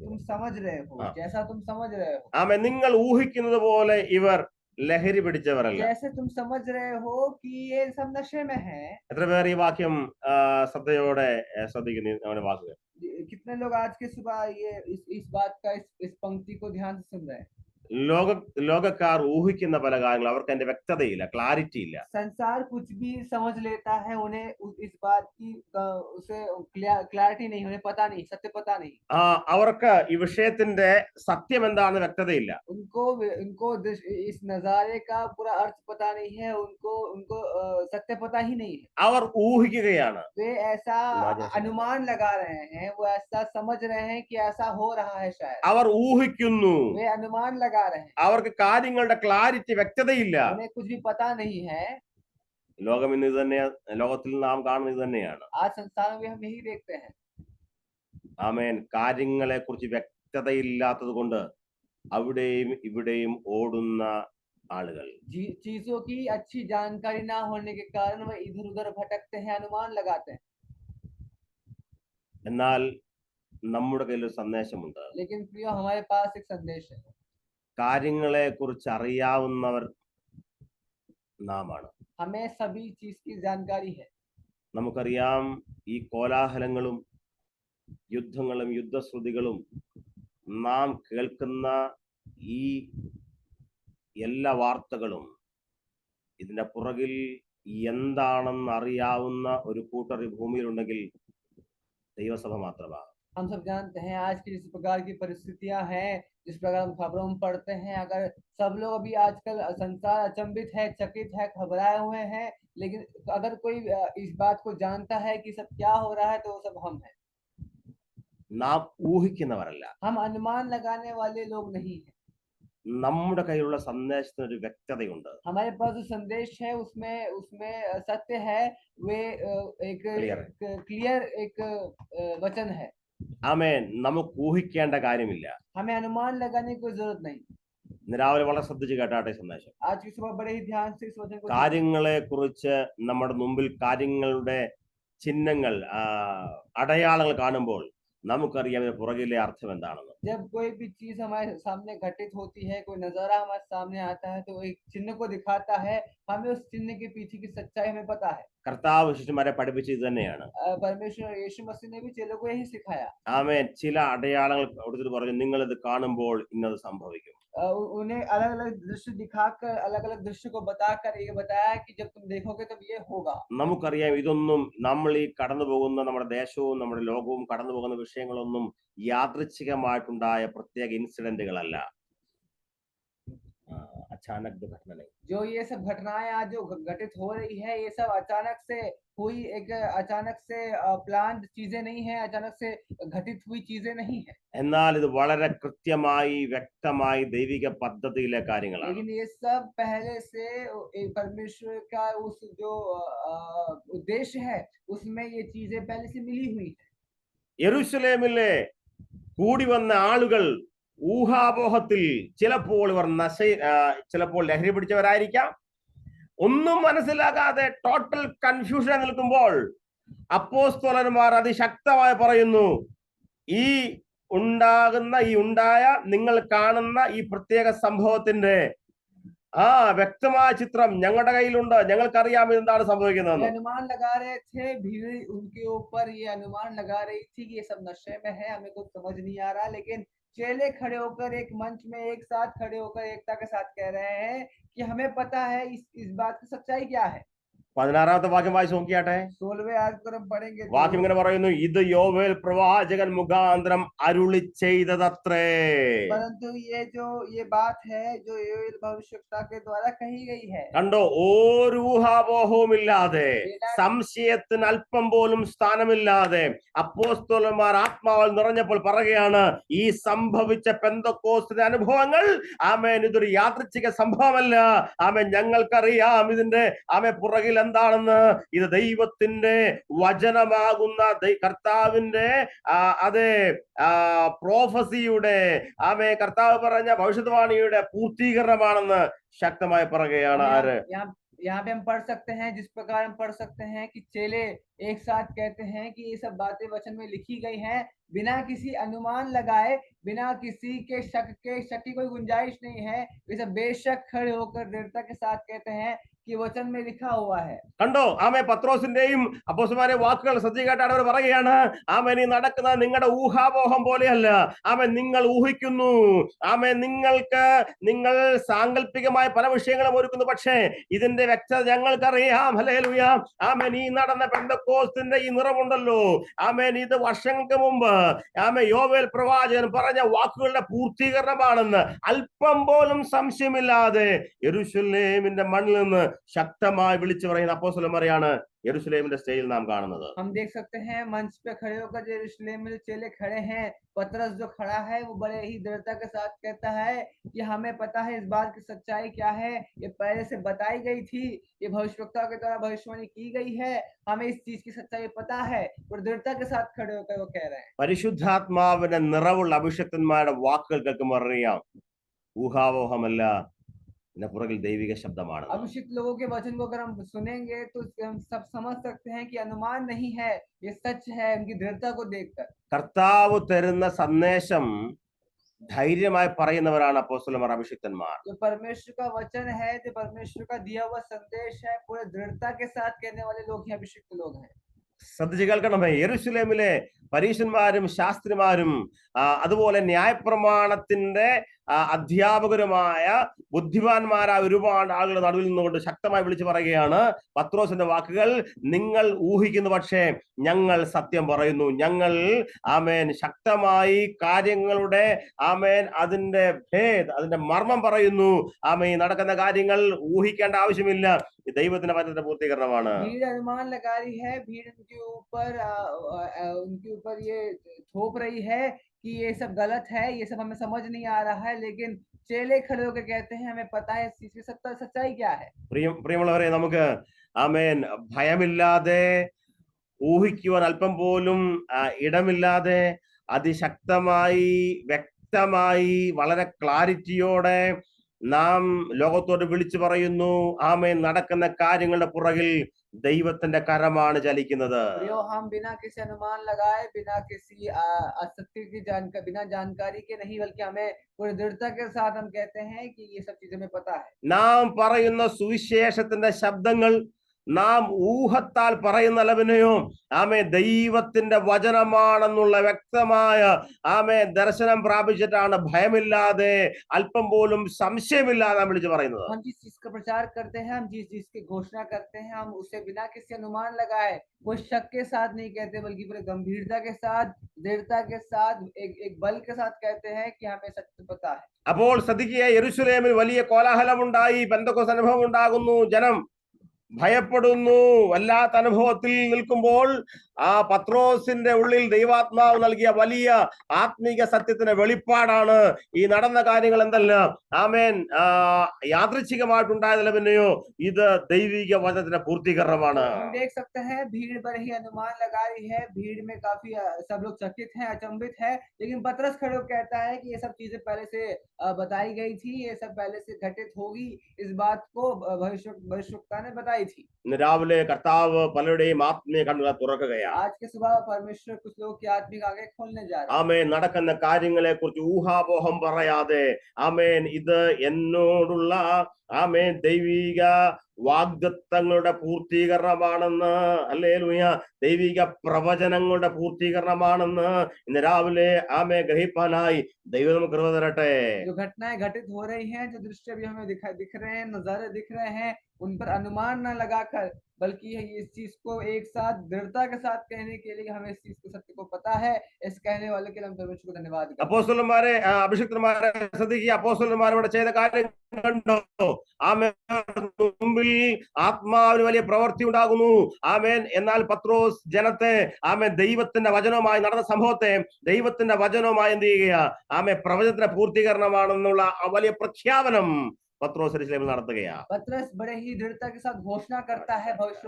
तुम समझ रहे हो, जैसा तुम समझ रहे हो। ആമേൻ. നിങ്ങൾ ഊഹിക്കുന്നത് പോലെ ഇവർ ലഹരി പിടിച്ചവരല്ല. जैसे तुम समझ रहे हो कि ये सब नशे में है। എത്ര പേർ ഈ വാക്യം ശ്രദ്ധയോടെ ശ്രദ്ധിക്കുന്നു? നമ്മുടെ വാക്കുകൾ कितने लोग आज की सुबह ये इस बात का इस पंक्ति को ध्यान से सुन रहे हैं? ലോകക്കാർ ഊഹിക്കുന്ന പല കാര്യങ്ങൾ അവർക്ക് അതിന്റെ വ്യക്തതയില്ല, ക്ലാരിറ്റി ഇല്ല. संसार कुछ भी समझ लेता है, उन्हें इस बात की उसे क्लैरिटी नहीं, उन्हें पता नहीं, सत्य पता नहीं। അവർക്ക് ഈ വിഷയത്തിന്റെ സത്യം എന്താണെന്ന് വ്യക്തതയില്ല. उनको इस नजारे का पूरा अर्थ पता नहीं है, उनको सत्य पता ही नहीं है। അവർ ഊഹിക്കുകയാണ്. वे ऐसा अनुमान लगा रहे हैं, वो ऐसा समझ रहे हैं कि ऐसा हो रहा है शायद। അവർ ഊഹിക്കുന്നു. वे अनुमान लगा रहे हैं, അവർക്ക് കാര്യങ്ങളുടെ ക്ലാരിറ്റി, വ്യക്തതയില്ല. उन्हें कुछ भी पता नहीं है। ലോകം ഇന്ന് ഇത് തന്നെയാ, ലോകത്തിൽ നാം കാണുന്നത് ഇത് തന്നെയാണ്. आज संसार में हम यही देखते हैं। ആമേൻ. കാര്യങ്ങളെ കുറിച്ച് വ്യക്തതയില്ലാത്തത് കൊണ്ട് അവിടെയും ഇവിടെയും ഓടുന്ന ആളുകൾ. चीजों की अच्छी जानकारी ना होने के कारण वह इधर उधर भटकते हैं, अनुमान लगाते हैं। എന്നാൽ നമ്മുടെ കയ്യിൽ ഒരു സന്ദേശമുണ്ട്. लेकिन प्रियो, हमारे पास एक संदेश है। കാര്യങ്ങളെ കുറിച്ച് അറിയാവുന്നവർ നാമാണ്. हमें सभी चीज की जानकारी है। നമുക്കറിയാം, ഈ കോലാഹലങ്ങളും യുദ്ധങ്ങളും യുദ്ധശ്രുതികളും നാം കേൾക്കുന്ന ഈ എല്ലാ വാർത്തകളും ഇതിന്റെ പുറകിൽ എന്താണെന്ന് അറിയാവുന്ന ഒരു കൂട്ടർ ഈ ഭൂമിയിലുണ്ടെങ്കിൽ ദൈവസഭ മാത്രമാണ്. हम सब जानते हैं आज की जिस प्रकार की परिस्थितियां हैं, जिस प्रकार हम खबरों में पढ़ते हैं, अगर सब लोग अभी आजकल संसार अचंभित है, चकित है, घबराए हुए हैं, लेकिन अगर कोई इस बात को जानता है कि सब क्या हो रहा है, तो वो सब हम हैं। നാം ഊഹിക്കുന്നവരല്ല. हम अनुमान लगाने वाले लोग नहीं हैं। നമ്മുടെ കയ്യിലുള്ള സന്ദേശത്തിന് ഒരു വ്യക്തതയുണ്ട്. हमारे पास जो संदेश है उसमें सत्य है, वे एक क्लियर एक वचन है। ആമേൻ. നമുക്ക് ഊഹിക്കേണ്ട കാര്യമില്ല. हमें अनुमान लगाने की कोई जरूरत नहीं। രാവിലെ വളരെ ശ്രദ്ധിച്ച് കേട്ടാട്ടെ സന്ദേശം. आज की सुबह बड़े ही ध्यान से इस वचन को കാര്യങ്ങളെ കുറിച്ച് നമ്മുടെ മുമ്പിൽ കാര്യങ്ങളുടെ ചിഹ്നങ്ങൾ, അടയാളങ്ങൾ കാണുമ്പോൾ നമുക്കറിയാം ഇതിന് പുറകിലെ അർത്ഥം എന്താണെന്ന്. जब कोई भी चीज हमारे सामने घटित होती है, कोई नजारा हमारे सामने आता है, तो एक चिन्ह को दिखाता है, हमें उस चिन्ह के पीछे की सच्चाई हमें पता है। കർത്താവ് ശിഷ്യന്മാരെ പഠിപ്പിച്ചത് തന്നെയാണ്. परमेश्वर यीशु मसीह ने भी चेलों को यही सिखाया। ആമേൻ. ചില അടയാളങ്ങൾ കൊടുത്തിട്ട് പറഞ്ഞു, നിങ്ങൾ ഇത് കാണുമ്പോൾ ഇന്നത് സംഭവിക്കും. उन्हें अलग अलग दृश्य दिखाकर, अलग अलग दृश्य को बताकर ये बताया कि जब तुम देखोगे तब ये होगा। നമുക്കറിയാം ഇതൊന്നും നമ്മൾ ഈ കടന്നു പോകുന്ന നമ്മുടെ ദേശവും നമ്മുടെ ലോകവും കടന്നു പോകുന്ന വിഷയങ്ങളൊന്നും യാദൃച്ഛികമായിട്ടുണ്ടായ പ്രത്യേക ഇൻസിഡന്റുകളല്ല. अचानक दुर्घटना नहीं. जो ये सब घटनाएं आज जो घटित हो रही है, ये सब अचानक से हुई, एक अचानक से प्लान चीजें नहीं है, अचानक से घटित हुई चीजें नहीं है, എന്നാൽ ഇത് വളരെ കൃത്യമായി വ്യക്തമായി ദൈവിക പദ്ധതിയിലെ കാര്യങ്ങളാണ്. लेकिन ये सब पहले से परमेश्वर का उस जो उद्देश्य है उसमें ये चीजें पहले से मिली हुई है। യെരൂശലേമിലെ കൂടി വന്ന ആളുകൾ ഊഹാപോഹത്തിൽ ചിലപ്പോൾ ഇവർ ചിലപ്പോൾ ലഹരി പിടിച്ചവരായിരിക്കാം. ഒന്നും മനസ്സിലാകാതെ ടോട്ടൽ കൺഫ്യൂഷൻ നിൽക്കുമ്പോൾ അപ്പോസ്തലന്മാർ അതിശക്തമായി പറയുന്നു, ഈ ഉണ്ടായ നിങ്ങൾ കാണുന്ന ഈ പ്രത്യേക സംഭവത്തിന്റെ വ്യക്തമായ ചിത്രം ഞങ്ങളുടെ കയ്യിലുണ്ട്, ഞങ്ങൾക്കറിയാം എന്താണ് സംഭവിക്കുന്നത്. अनुमान लगा रहे थे, भीड़ उनके ऊपर ये अनुमान लगा रही थी कि ये सब नशे में है, हमें कुछ समझ नहीं आ रहा, लेकिन चेले खड़े होकर एक मंच में एक साथ खड़े होकर एकता के साथ कह रहे हैं कि हमें पता है इस बात की सच्चाई क्या है। 16ാമത്തെ വാക്യം വായിച്ചു നോക്കിയാട്ടെ. 16वें आयत को हम पढ़ेंगे। വാക്യം ഇങ്ങനെ പറയുന്നു, ഇത് യോവേൽ പ്രവാചകൻ മുഖാന്തരം അരുളി ചെയ്തതത്രേ. परंतु ये बात है जो योएल भविष्यवक्ता के द्वारा कही गई है. കണ്ടോ, ഒരു ഊഹാപോഹവുമില്ലാതെ സംശയത്തിന് അല്പം പോലും സ്ഥാനമില്ലാതെ അപ്പോസ്തലന്മാർ ആത്മാവാൽ നിറഞ്ഞപ്പോൾ പറയുകയാണ്, ഈ സംഭവിച്ച പെന്തക്കോസ്തിന്റെ അനുഭവങ്ങൾ ആമേൻ ഇതൊരു യാദൃച്ഛിക സംഭവമല്ല, ആമേൻ ഞങ്ങൾക്കറിയാം ഇതിന്റെ പുറകിൽ എന്താണെന്ന്. ഇത് ദൈവത്തിന്റെ വചനമാകുന്ന കർത്താവിന്റെ അതെ പ്രോഫസിയുടെ കർത്താവ് പറഞ്ഞ ഭവിഷ്യദ്വാണിയുടെ പൂർത്തീകരണമാണെന്ന് ശക്തമായി പറയുകയാണ്. ആര്? यहाँ पे हम पढ़ सकते हैं, जिस प्रकार हम पढ़ सकते हैं कि चेले एक साथ कहते हैं कि ये सब बातें वचन में लिखी गई हैं, बिना किसी अनुमान लगाए, बिना किसी के शक की कोई गुंजाइश नहीं है, ये सब बेशक खड़े होकर दृढ़ता के साथ कहते हैं कि वचन में लिखा हुआ है. കണ്ടോ, പത്രോസിന്റെയും അപ്പോസ്തലന്മാരുടെ വാക്കുകൾ ശ്രദ്ധിക്കേട്ടാണ് അവർ പറയുകയാണ്, ആമേൻ ഈ നടക്കുന്നത് നിങ്ങളുടെ ഊഹാപോഹം പോലെയല്ല, ആമേൻ നിങ്ങൾ ഊഹിക്കുന്നു, ആമേൻ നിങ്ങൾ സാങ്കല്പികമായ പല വിഷയങ്ങളും ഒരുക്കുന്നു, പക്ഷേ ഇതിന്റെ വ്യക്തത ഞങ്ങൾക്കറിയാം. ഹല്ലേലൂയ. ആമേൻ ഈ നടന്ന പെന്തക്കോസ്തിന്റെ ഈ നിറമുണ്ടല്ലോ, ആമേൻ ഇത് വർഷങ്ങൾക്ക് മുമ്പ് ആമേൻ യോവേൽ പ്രവാചകൻ പറഞ്ഞ വാക്കുകളുടെ പൂർത്തീകരണമാണെന്ന് അല്പം പോലും സംശയമില്ലാതെ യെരൂശലേമിന്റെ മണ്ണിൽ നിന്ന് ശക്തമായി വിളിച്ചു പറയുന്ന അപ്പോസ്തലന്മാരെയാണ് യെരൂശലേമിന്റെ സ്റ്റേജിൽ നാം കാണുന്നത്. हम देख सकते हैं मंच पे खड़े होकर यरूशलेम में जो चेले खड़े हैं, पतरस जो खड़ा है वो बड़े ही दृढ़ता के साथ कहता है कि हमें पता है इस बात की सच्चाई क्या है, ये पहले से बताई गई थी, ये भविष्यवक्ता के द्वारा भविष्यवाणी की गई है, हमें इस चीज की सच्चाई पता है, और दृढ़ता के साथ खड़े होकर वो कह रहे हैं. പരിശുദ്ധാത്മാവിന്റെ നിറവുള്ള അഭിഷക്തന്മാരുടെ വാക്കുകൾ കേൾക്കുമ്പോൾ അറിയാം, ഊഹാപോഹമല്ല, പുറകിൽ ദൈവിക ശബ്ദമാണ്. अभिषिक्त लोगों के वचन को अगर हम सुनेंगे तो हम सब समझ सकते हैं कि अनुमान नहीं है, ये सच है उनकी दृढ़ता को देखकर. കർത്താവ് തരുന്ന സന്ദേശം ധൈര്യമായി പറയുന്നവരാണ് അപ്പോസ്തലന്മാർ, അഭിഷിക്തന്മാർ. जो परमेश्वर का वचन है, जो परमेश्वर का दिया हुआ संदेश है, पूरे दृढ़ता के साथ कहने वाले लोग ही अभिषिक्त लोग हैं. ശ്രദ്ധിച്ചു കേൾക്കണമേ, യെരൂശലേമിലെ പരീശന്മാരും ശാസ്ത്രിമാരും അതുപോലെ ന്യായപ്രമാണത്തിന്റെ അധ്യാപകരുമായ ബുദ്ധിമാന്മാരായ ഒരുപാട് ആളുകളുടെ നടുവിൽ നിന്നുകൊണ്ട് ശക്തമായി വിളിച്ചു പറയുകയാണ് പത്രോസിന്റെ വാക്കുകൾ, നിങ്ങൾ ഊഹിക്കുന്നു, പക്ഷേ ഞങ്ങൾ സത്യം പറയുന്നു. ഞങ്ങൾ ആമേൻ ശക്തമായി കാര്യങ്ങളുടെ ആമേൻ അതിന്റെ മർമ്മം പറയുന്നു. ആമേൻ നടക്കുന്ന കാര്യങ്ങൾ ഊഹിക്കേണ്ട ആവശ്യമില്ല, ദൈവത്തിന്റെ വചനത്തിന്റെ പൂർത്തീകരണമാണ്. भीड़ अनुमान लगा रही है, भीड़ उनके ऊपर ये थोप रही है कि ये सब गलत है, ये सब हमें समझ नहीं आ रहा है, लेकिन चेले खड़े होकर कहते हैं हमें पता है इस चीज की सच्चाई क्या है. പ്രിയമുള്ളവരെ, നമുക്ക് ആമേൻ ഭയമില്ലാതെ, ഊഹിക്കുവാൻ അല്പം പോലും ഇടമില്ലാതെ, അതിശക്തമായി വ്യക്തമായി വളരെ ക്ലാരിറ്റിയോടെ നാം ലോകത്തോട് വിളിച്ചു പറയുന്നു, ആമേൻ നടക്കുന്ന കാര്യങ്ങളുടെ പുറകിൽ ദൈവത്തിന്റെ കരമാണ് ചലിക്കുന്നത്. हम बिना किसी अनुमान लगाए, बिना किसी असत्य की जानकारी, बिना जानकारी के नहीं, बल्कि हमें पूरी दृढ़ता के साथ हम कहते हैं कि ये सब चीजें हमें पता है. നാം പറയുന്ന സുവിശേഷത്തിന്റെ ശബ്ദങ്ങൾ നാം ഊഹത്താൽ പറയുന്നല്ലവിനെയോ ആമേ ദൈവത്തിന്റെ വചനമാണെന്നുള്ള വ്യക്തമായ ആമേ ദർശനം പ്രാപിച്ചിട്ടാണ് ഭയമില്ലാതെ അല്പം പോലും സംശയമില്ലാതെ നാം വിളിച്ചു പറയുന്നത്. हम जिस चीज का प्रचार करते हैं, हम जिस चीज की घोषणा करते हैं, हम उसे बिना किसी अनुमान लगाए, कोई शक के साथ नहीं कहते, बल्कि पूरे गंभीरता के साथ, दृढ़ता के साथ, एक बल के साथ कहते हैं कि हमें सत्य पता है. അപ്പോൾ ശ്രദ്ധിക്കുക, യെരൂശലേമിൽ വലിയ കോലാഹലമുണ്ടായി, പെന്തക്കോസ്ത് അനുഭവം ഉണ്ടാകുന്നു, ജനം ഭയപ്പെടുന്നു. വല്ലാത്ത അനുഭവത്തിൽ നിൽക്കുമ്പോൾ ആ പത്രോസിന്റെ ഉള്ളിൽ ദൈവാത്മാവ് നൽകിയ വലിയ ആത്മീക സത്യത്തിന്റെ വെളിപ്പാടാണ് ഈ നടന്ന കാര്യങ്ങൾ എന്തല്ല ആമേൻ യാദൃച്ഛികമായിട്ടുണ്ടായതല്ല, പിന്നെയോ ഇത് ദൈവിക വചനത്തിന്റെ പൂർത്തീകരണമാണ്. देख सकते हैं भीड़ पर ही अनुमान लगा रही है, भीड़ में काफी सब लोग चकित हैं, अचंभित है, लेकिन पतरस खड़े होकर कहता है कि ये सब चीजें पहले से बताई गई थी, ये सब पहले से घटित होगी, इस बात को भविष्यवक्ता ने बताई थी. ഇന്ന് രാവിലെ കർത്താവ് പലരുടെയും ആത്മീയ കണ്ണുകൾ തുറക്കുകയാണ്. आज के सुबह परमेश्वर कुछ लोगों की आत्मिक आंखें खोलने जा रहे हैं. ആമേൻ. നടക്കുന്ന കാര്യങ്ങളെ കുറിച്ച് ഊഹാപോഹം പറയാതെ ആമേൻ ഇത് എന്നോടുള്ള ആമേൻ ദൈവിക വാഗ്ദത്തങ്ങളുടെ പൂർത്തീകരണമാണെന്ന്, ഹല്ലേലൂയ, ദൈവിക പ്രവചനങ്ങളുടെ പൂർത്തീകരണമാണെന്ന് ഇന്ന് രാവിലെ ആമേ ഗ്രഹിപ്പാനായി ദൈവം നമുക്ക് കൃപ തരട്ടെ. जो घटनाएं घटित हो रही हैं, जो दृश्य भी हमें दिख रहे हैं, नजारे दिख रहे हैं, उन पर अनुमान न लगाकर, बल्कि इस चीज को एक साथ दृढ़ता के साथ कहने के लिए हमें इस चीज को सत्य को पता है, इस कहने वाले के लिए हम परमेश्वर को धन्यवाद करते हैं. അപ്പോസ്തലന്മാരെ അഭിഷിക്തന്മാരെ ശ്രദ്ധിക്കുക. അപ്പോസ്തലന്മാരോട് ചെയ്ത കാര്യം കണ്ടോ? ആമേൻ. മുമ്പിൽ ആത്മാവിന് വലിയ പ്രവൃത്തി ഉണ്ടാകുന്നു. ആമേൻ. എന്നാൽ പത്രോസ് ജനത്തെ ആമേൻ ദൈവത്തിന്റെ വചനവുമായി നടന്ന സംഭവത്തെ ദൈവത്തിന്റെ വചനവുമായി എന്ത് ചെയ്യുക? ആമേൻ പ്രവചനത്തിന്റെ പൂർത്തീകരണമാണെന്നുള്ള വലിയ പ്രഖ്യാപനം പത്രോസ് യെരൂശലേമിൽ നടത്തുകയാണ്. पतरस बड़े ही दृढ़ता के साथ घोषणा करता है, भविष्य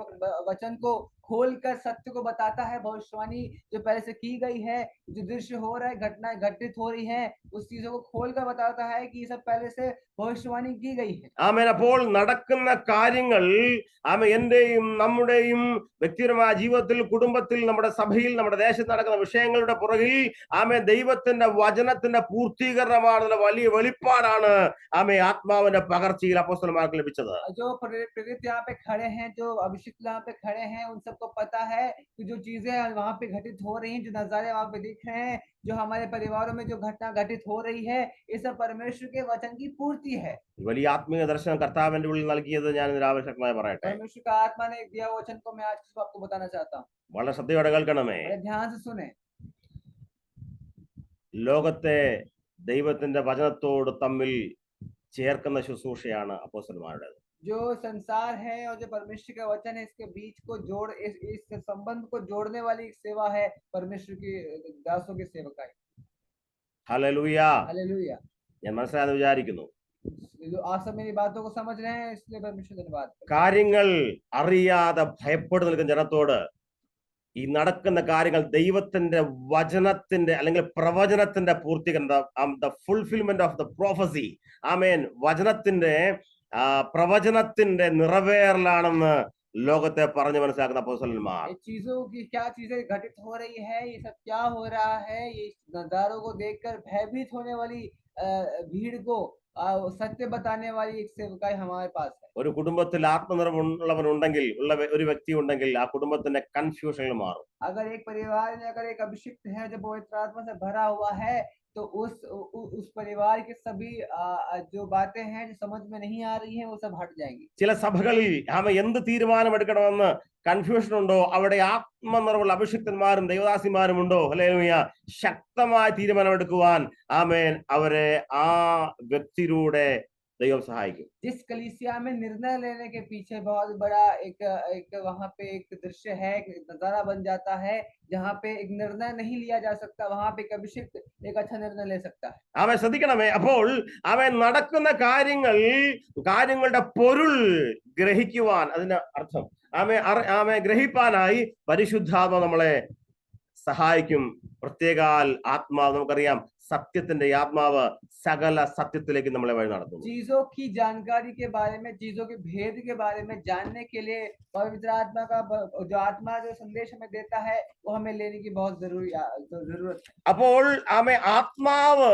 वचन को खोलकर सत्य को बताता है, भविष्यवाणी जो पहले से की गई है, जो दृश्य हो रहा है, घटनाएं घटित हो रही हैं, उस चीजों को खोलकर बताता है कि ये सब पहले से भविष्यवाणी की गई है. ആമേൻ. അപ്പോൾ നടക്കുന്ന കാര്യങ്ങൾ ആമേൻ എന്റെയും നമ്മുടെയും വ്യക്തിപരമായ ജീവിതത്തിൽ, കുടുംബത്തിൽ, നമ്മുടെ സഭയിൽ, നമ്മുടെ ദേശത്ത് നടക്കുന്ന വിഷയങ്ങളുടെ പുറകിൽ ആമേൻ ദൈവത്തിന്റെ വചനത്തിന്റെ പൂർത്തീകരണമാണെന്നുള്ള വലിയ വെളിപ്പാടാണ് ആമേൻ ആത്മാവിന്റെ പകർച്ചയിൽ അപ്പോസ്തലന്മാർക്ക് ലഭിച്ചത്. जो प्रेरित यहाँ पे खड़े हैं, जो अभिषिक्त यहाँ पे खड़े हैं, उन सबको पता है कि जो चीजें वहां पे घटित हो रही हैं, जो नजारे वहां पे दिख रहे हैं, जो हमारे परिवारों में जो घटना घटित हो रही है, ये सब परमेश्वर के वचन की पूर्ति है. വലിയ ആത്മീയ ദർശനം കർത്താവിന്റെ ഉള്ളിൽ നൽകിയത് ഞാൻ ഇന്ന് രാവിലെ ശക്തമായി പറയട്ടെ. परमेश्वर का आत्मा ने दिया वचन को मैं आज आपको बताना चाहता हूँ. വളരെ ശ്രദ്ധയോടെ കേൾക്കണമേ. ध्यान से सुने. ലോകത്തെ ദൈവത്തിന്റെ വചനത്തോട് തമ്മിൽ ചേർക്കുന്ന ശുശ്രൂഷയാണ് അപ്പോസ്തലന്മാരുടേത്. जो संसार है और जो परमेश्वर का वचन है, इसके बीच को इस संबंध को जोड़ने वाली एक सेवा है परमेश्वर की दासों की सेवकाई. ഹല്ലേലൂയ. हालेलुया. ഞാൻ മനസ്സിലായെന്ന് വിചാരിക്കുന്നു. आप सब मेरी बातों को समझ रहे हैं, इसलिए परमेश्वर धन्यवाद. കാര്യങ്ങൾ അറിയാതെ ഭയപ്പെട്ടു നിൽക്കുന്ന ജനത്തോട് ഈ നടക്കുന്ന കാര്യങ്ങൾ ദൈവത്തിന്റെ വചനത്തിന്റെ അല്ലെങ്കിൽ പ്രവചനത്തിന്റെ പൂർത്തീകരണം, the fulfilment of the prophecy, ആമേൻ, വചനത്തിന്റെ പ്രവചനത്തിന്റെ നിറവേറലാണെന്ന് ലോകത്തെ പറഞ്ഞു മനസ്സിലാക്കുന്ന അപ്പോസ്തലന്മാർ. चीजों की क्या चीजें घटित हो रही है, ये सब क्या हो रहा है, ये नजारों को देखकर भयभीत होने वाली भीड़ को सत्य बताने वाली एक सेवकाई हमारे पास है. ഒരു കുടുംബത്തിൽ ആത്മനിറവുള്ളവനുണ്ടെങ്കിൽ, ഒരു വ്യക്തി ഉണ്ടെങ്കിൽ ആ കുടുംബത്തിന്റെ കൺഫ്യൂഷനിൽ മാറും. अगर एक परिवार में अगर एक अभिषिक्त है जो पवित्र आत्मा से भरा हुआ है, तो उस परिवार के सभी जो बातें हैं जो समझ में नहीं आ रही हैं, वो सब हट जाएंगी. ചില സഭകളിൽ എന്ത് തീരുമാനമെടുക്കണമെന്ന് കൺഫ്യൂഷൻ ഉണ്ടോ? അവിടെ ആത്മനിറവുള്ള അഭിഷിക്തന്മാരും ദൈവദാസിമാരും ഉണ്ടോ? ഹല്ലേലൂയ. ശക്തമായ തീരുമാനമെടുക്കുവാൻ ആമേൻ അവരെ ആ വ്യക്തിയിലൂടെ ദൈവം സഹായിക്കും. जिस कलीसिया में निर्णय लेने के पीछे बहुत बड़ा एक वहां पे एक दृश्य है, एक नजारा बन जाता है, जहाँ पे एक निर्णय नहीं लिया जा सकता, वहां पे एक अभिषिक्त एक अच्छा निर्णय ले सकता है. അവൻ ശ്രദ്ധിക്കണമേ. അപ്പോൾ അവൻ നടക്കുന്ന കാര്യങ്ങളുടെ പൊരുൾ ഗ്രഹിക്കുവാൻ, അതിന്റെ അർത്ഥം ആമേ ഗ്രഹിപ്പാനായി പരിശുദ്ധാത്മ നമ്മളെ സഹായിക്കും. പ്രത്യേകാൽ ആത്മാവ്, നമുക്കറിയാം സത്യത്തിന്റെ ആത്മാവ് സകല സത്യത്തിലേക്ക് നമ്മളെ വഴി നടത്തുന്നു. चीजों की जानकारी के बारे में, चीजों के भेद के बारे में जानने के लिए पवित्र आत्मा का जो आत्मा जो संदेश हमें देता है, वो हमें लेने की बहुत जरूरत है. അപ്പോൾ ആത്മാവ്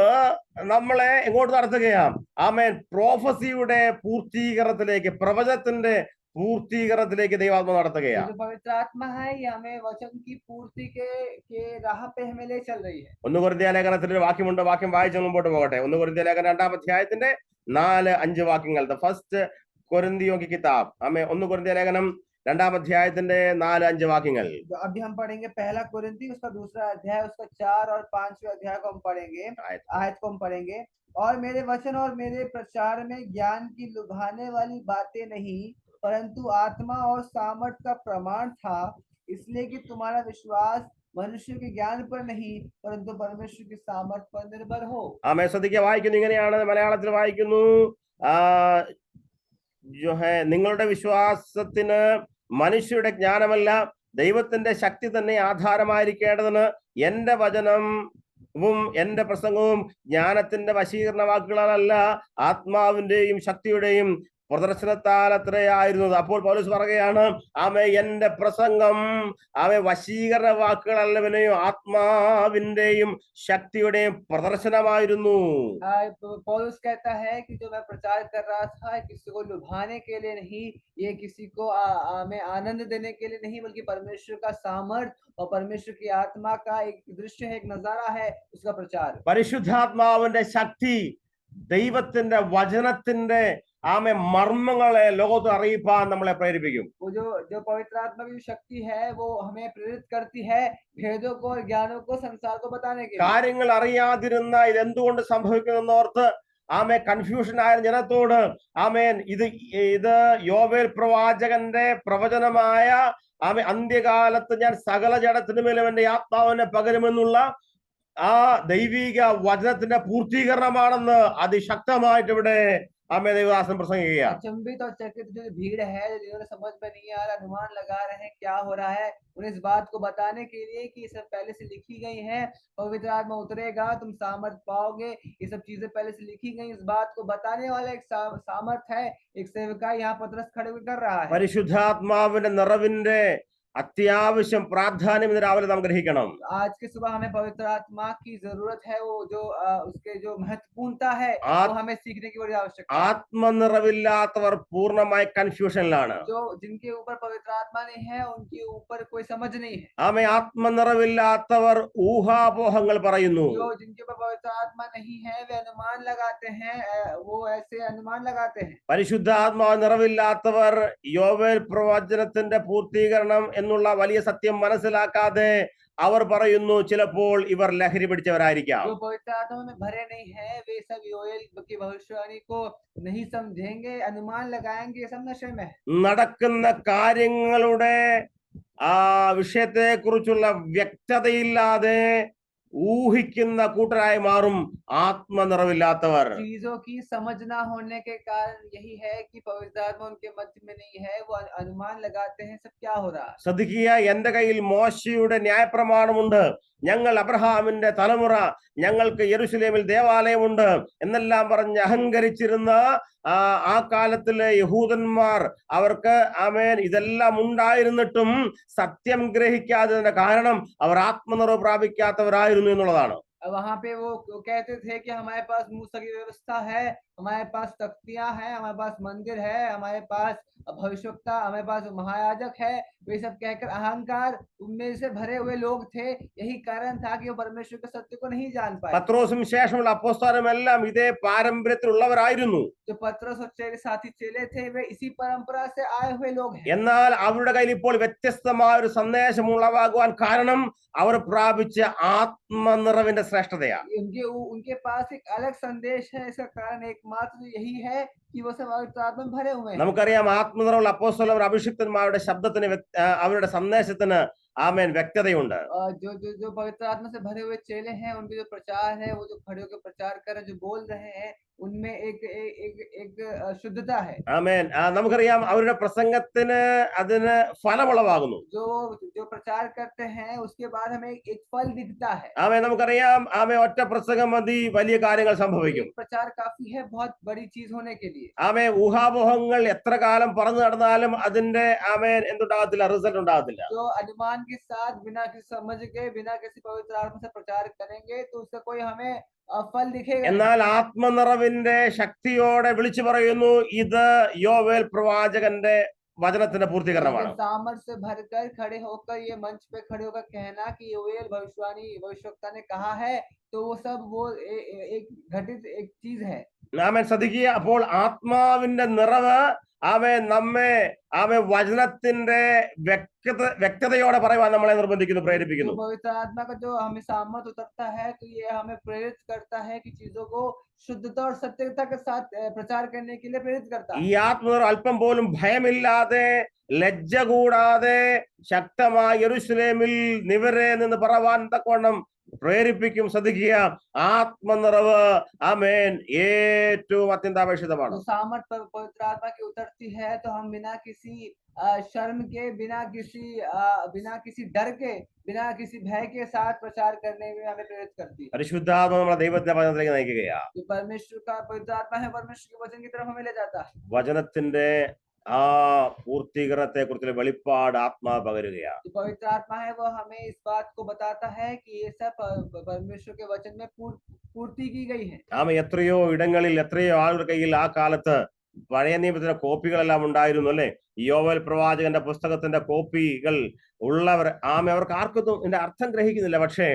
നമ്മളെ എങ്ങോട്ട് നടത്തുകയാണ്? ആമേൻ പ്രോഫസിയുടെ പൂർത്തീകരണത്തിലേക്ക്, പ്രവചനത്തിന്റെ പൂർത്തീകരണത്തിലേക്ക് ദൈവാത്മ ये നടത്തുകയാണ്. जो पवित्र आत्मा है ये हमें वचन की पूर्ति के राह पे हमें ले चल रही है। 1 കൊരിന്ത്യർ ലേഖനത്തിൽ ഒരു വാക്യമുണ്ട്, വാക്യം വായിച്ച് മുമ്പോട്ട് പോകട്ടെ. 1 കൊരിന്ത്യർ ലേഖനം 2-ാം അധ്യായത്തിന്റെ 4-5 വാക്യങ്ങൾ. ദ ഫസ്റ്റ് കൊരിന്തിയോ की किताब. ആമേൻ. 1 കൊരിന്ത്യർ ലേഖനം 2-ാം അധ്യായത്തിന്റെ 4-5 വാക്യങ്ങൾ. तो अभी हम पढ़ेंगे पहला कुरिन्ती उसका दूसरा अध्याय उसका 4 और 5वें अध्याय को हम पढ़ेंगे, आयत को हम पढ़ेंगे। और मेरे वचन और मेरे प्रचार में ज्ञान की लुभाने वाली बातें नहीं, परंतु आत्मा और सामर्थ का प्रमाण था, इसलिए कि तुम्हारा विश्वास मनुष्य के ज्ञान पर नहीं परंतु परमेश्वर की सामर्थ पर निर्भर हो। ആമേൻ. ശ്രദ്ധിക്കുക, വായിക്കുന്നു ഇങ്ങനെയാണ്, മലയാളത്തിൽ വായിക്കുന്നു. जो है നിങ്ങളുടെ വിശ്വാസത്തിന് മനുഷ്യരുടെ ജ്ഞാനമല്ല ദൈവത്തിന്റെ ശക്തി തന്നെ ആധാരമായിരിക്കേണ്ടതിന് എന്റെ വചനവും എന്റെ പ്രസംഗവും ജ്ഞാനത്തിന്റെ വശീകരണ വാക്കുകളല്ല ആത്മാവിന്റെയും ശക്തിയുടെയും പ്രദർശനത്താൽ അത്രയായിരുന്നത്. അപ്പോൾ പൗലോസ് പറയുകയാണ്, ആമേ എന്റെ പ്രസംഗം ആമേ വശീകരണ വാക്കുകളല്ല, വിനയോ ആത്മാവിന്റെയും ശക്തിയുടെയും പ്രദർശനമായിരുന്നു. पौलुस कहता है कि जो मैं प्रचार कर रहा था किसी को लुभाने के लिए नहीं, ये किसी को हमें आनंद देने के लिए नहीं, बल्कि परमेश्वर का सामर्थ और परमेश्वर की आत्मा का एक दृश्य है, एक नजारा है उसका प्रचार। പരിശുദ്ധാത്മാവിന്റെ ശക്തി ദൈവത്തിന്റെ വചനത്തിന്റെ ആമേ മർമ്മങ്ങളെ ലോകത്ത് അറിയിപ്പാൻ നമ്മളെ പ്രേരിപ്പിക്കും. वो जो पवित्र आत्मा की शक्ति है वो हमें प्रेरित करती है भेदों को और ज्ञानों को संसार को बताने के लिए। കാര്യങ്ങൾ അറിയാതിരുന്ന ഇതെന്തുകൊണ്ട് സംഭവിക്കുന്നോർത്ത് ആമേ കൺഫ്യൂഷൻ ആയ ജനത്തോട് ആമേൻ ഇത് യോവേൽ പ്രവാചകന്റെ പ്രവചനമായ ആമേ അന്ത്യകാലത്ത് ഞാൻ സകല ജഡത്തിനുമേലും എന്റെ ആത്മാവിനെ പകരുമെന്നുള്ള ആ ദൈവിക വചനത്തിന്റെ പൂർത്തീകരണമാണെന്ന് അതിശക്തമായിട്ട് ഇവിടെ हमें देवदासन प्रसंगिया। अचंभित और चकित जो भीड़ है, जिन्होंने समझ में नहीं आ रहा, अनुमान लगा रहे हैं क्या हो रहा है, उन्हें इस बात को बताने के लिए कि ये सब पहले से लिखी गई हैं, पवित्र आत्मा उतरेगा तुम सामर्थ पाओगे, ये सब चीजें पहले से लिखी गई, इस बात को बताने वाला एक सामर्थ है, एक सेवकाई यहाँ पतरस खड़े होकर कर रहा है। പരിശുദ്ധാത്മാവിന്റെ നിറവിന്റെ അത്യാവശ്യം പ്രാധാന്യം രാവിലെ നാം ഗ്രഹിക്കണം. आज के सुबह हमें पवित्र आत्मा की जरूरत है, वो जो उसके जो महत्वपूर्णता है वो हमें सीखने की बड़ी आवश्यकता है। ആത്മനിറവില്ലാത്തവർ പൂർണ്ണമായി കൺഫ്യൂഷനിലാണ്. जो जिनके ऊपर पवित्र आत्मा नहीं है उनके ऊपर कोई समझ नहीं है। ആമേ ആത്മനിറവില്ലാത്തവർ ഊഹാപോഹങ്ങൾ പറയുന്നു. जो जिनके ऊपर पवित्र आत्मा नहीं है वे अनुमान लगाते हैं, वो ऐसे अनुमान लगाते हैं। പരിശുദ്ധാത്മാവ് നിറവില്ലാത്തവർ യോവേൽ പ്രവചനത്തിന്റെ പൂർത്തീകരണം എന്നുള്ള വലിയ സത്യം മനസ്സിലാക്കാതെ അവർ പറയുന്നു ചിലപ്പോൾ ഇവർ ലഹരി പിടിച്ചവരായിരിക്കാം. जो पवित्र आत्मा में भरे नहीं है वे सब योएल की भविष्यवाणी को नहीं समझेंगे, अनुमान लगाएंगे, सब नशे में है। നടക്കുന്ന കാര്യങ്ങളുടെ ആ വിഷയത്തെ കുറിച്ചുള്ള വ്യക്തതയില്ലാതെ ഊഹിക്കുന്ന കൂട്ടരായി മാറും ആത്മനിറവില്ലാത്തവർ. चीजों की समझ ना होने के कारण यही है कि पवित्र आत्मा उनके मध्य में नहीं है, वो अनुमान लगाते हैं सब क्या हो रहा है। ശ്രദ്ധിക്കുക, എന്റെ കയ്യിൽ മോശയുടെ ന്യായപ്രമാണമുണ്ട്, ഞങ്ങൾ അബ്രഹാമിന്റെ തലമുറ, ഞങ്ങൾക്ക് യെരുശലേമിൽ ദേവാലയമുണ്ട് എന്നെല്ലാം പറഞ്ഞ് അഹങ്കരിച്ചിരുന്ന ആ കാലത്തിലെ യഹൂദന്മാർ അവർക്ക് ആമേൻ ഇതെല്ലാം ഉണ്ടായിരുന്നിട്ടും സത്യം ഗ്രഹിക്കാത്തതിന്റെ കാരണം അവർ ആത്മനിറവ് പ്രാപിക്കാത്തവരായിരുന്നു എന്നുള്ളതാണ്. वहां पे वो कहते थे कि हमारे पास मूसा की व्यवस्था है, हमारे पास तख्तियां हैं, हमारे पास मंदिर है, हमारे पास भविष्यवक्ता, हमारे पास महायाजक है, वे सब कहकर अहंकार उनमें से भरे हुए लोग थे। यही कारण था कि वो परमेश्वर के सत्य को नहीं जान पाए। പത്രോസും ശേഷമുള്ള അപ്പോസ്തലരെല്ലാം ഇതേ പാരമ്പര്യത്തിലുള്ളവരായിരുന്നു. जो पतरस और तेरे साथी चेले थे वे इसी परंपरा से आए हुए लोग हैं। എന്നാൽ അവരുടെ കയ്യിൽ ഇപ്പോൾ വ്യത്യസ്തമായ ഒരു സന്ദേശം ഉളവാകുവാൻ കാരണം അവർ പ്രാപിച്ച ആത്മനിറവിന്റെ ശ്രേഷ്ഠതയാണ്. उनके पास एक अलग संदेश है, इसका कारण एकमात्र यही है कि वो सब पवित्र आत्मा में भरे हुए हैं। നമുക്കറിയാം ആത്മനിറവുള്ള അപ്പോസ്തലർ അഭിഷിക്തന്മാരുടെ ശബ്ദത്തിന് അവരുടെ സന്ദേശത്തിന് ആമേൻ വ്യക്തതയുണ്ട്. जो पवित्र आत्मा से भरे हुए चेले हैं उनके जो प्रचार है, वो जो खड़े होकर प्रचार कर रहे, जो बोल रहे हैं, उनमें एक शुद्धता है. ആമേൻ. നമുക്കറിയാം അവരുടെ പ്രസംഗത്തിന് അതിന് ഫലമുളവാകുന്നു. जो प्रचार करते हैं उसके बाद हमें एक फल दिखता है. ആമേൻ. നമുക്കറിയാം ആമേൻ ഒറ്റ പ്രസംഗം മതി വലിയ കാര്യങ്ങൾ സംഭവിക്കും. प्रचार काफी है बहुत बड़ी चीज होने के लिए. ആമേൻ. ഊഹാപോഹങ്ങൾ എത്ര കാലം പറഞ്ഞു നടന്നാലും അതിന്റെ ആമേൻ എന്തുണ്ടാകത്തില്ല, റിസൾട്ട് ഉണ്ടാകത്തില്ല. जो अनुमान के साथ बिना किसी समझ के बिना किसी पवित्र आत्मा से प्रचार करेंगे तो उसका कोई हमें फल दिखेगा. എന്നാൽ ആത്മനിറവിന്റെ ശക്തിയോടെ വിളിച്ചു പറയുന്നു ഇത് യോവേൽ പ്രവാചകന്റെ വചനത്തിന്റെ പൂർത്തീകരണമാണ്. लेकिन सामर्थ से भरकर खड़े होकर ये मंच पे खड़े होकर कहना कि योएल भविष्यवक्ता ने कहा है, तो वो सब वो एक घटित एक चीज है। ആമേൻ. ശ്രദ്ധിക്കുക, അപ്പോൾ ആത്മാവിന്റെ നിറവ് നമ്മെ വചനത്തിന്റെ വ്യക്തതയോടെ പറയുവാൻ നമ്മളെ നിർബന്ധിക്കുന്നു, പ്രേരിപ്പിക്കുന്നു. पवित्र आत्मा का जो हमें सामर्थ उतरता है, तो ये हमें प्रेरित करता है कि चीजों को शुद्धता और सत्यता के साथ प्रचार करने के लिए प्रेरित करता है। ഈ ആത്മനിറവ് അല്പം പോലും ഭയമില്ലാതെ ലജ്ജ കൂടാതെ ശക്തമായി യെരൂശലേമിൽ നിവരെ നിന്ന് പറവാൻ തക്കവണ്ണം പ്രേരിപ്പിക്കും. ശ്രദ്ധിക്കുക, ആത്മനിറവ് ആമേൻ ഏറ്റവും അത്യന്താപേക്ഷിതമാണ്. तो सामर्थ पवित्र आत्मा की उतरती है, तो हम बिना किसी शर्म के, बिना किसी डर के, बिना किसी भय के साथ प्रचार करने में हमें प्रेरित करती है। പരിശുദ്ധാത്മ നമ്മളെ ദൈവത്തിന്റെ വചനത്തിലേക്ക് നയിക്കുകയാണ്. तो परमेश्वर का पवित्र आत्मा है, परमेश्वर के वचन की तरफ हमें ले जाता है। വചനത്തിന്റെ പൂർത്തീകരണത്തെ കുറിച്ചുള്ള വെളിപ്പാട് ആത്മാവ് പകരുകയാണ്. जो पवित्र आत्मा है वो हमें इस बात को बताता है कि ये सब परमेश्वर के वचन में पूर्ति की गई है। എത്രയോ ഇടങ്ങളിൽ എത്രയോ ആളുകളുടെ കയ്യിൽ ആ കാലത്ത് പഴയ നിയമത്തിന്റെ കോപ്പികളെല്ലാം ഉണ്ടായിരുന്നു അല്ലെ. യോവേൽ പ്രവാചകന്റെ പുസ്തകത്തിന്റെ കോപ്പികൾ ഉള്ളവർ അവർക്ക് ആർക്കൊന്നും ഇതിന്റെ അർത്ഥം ഗ്രഹിക്കുന്നില്ല. പക്ഷേ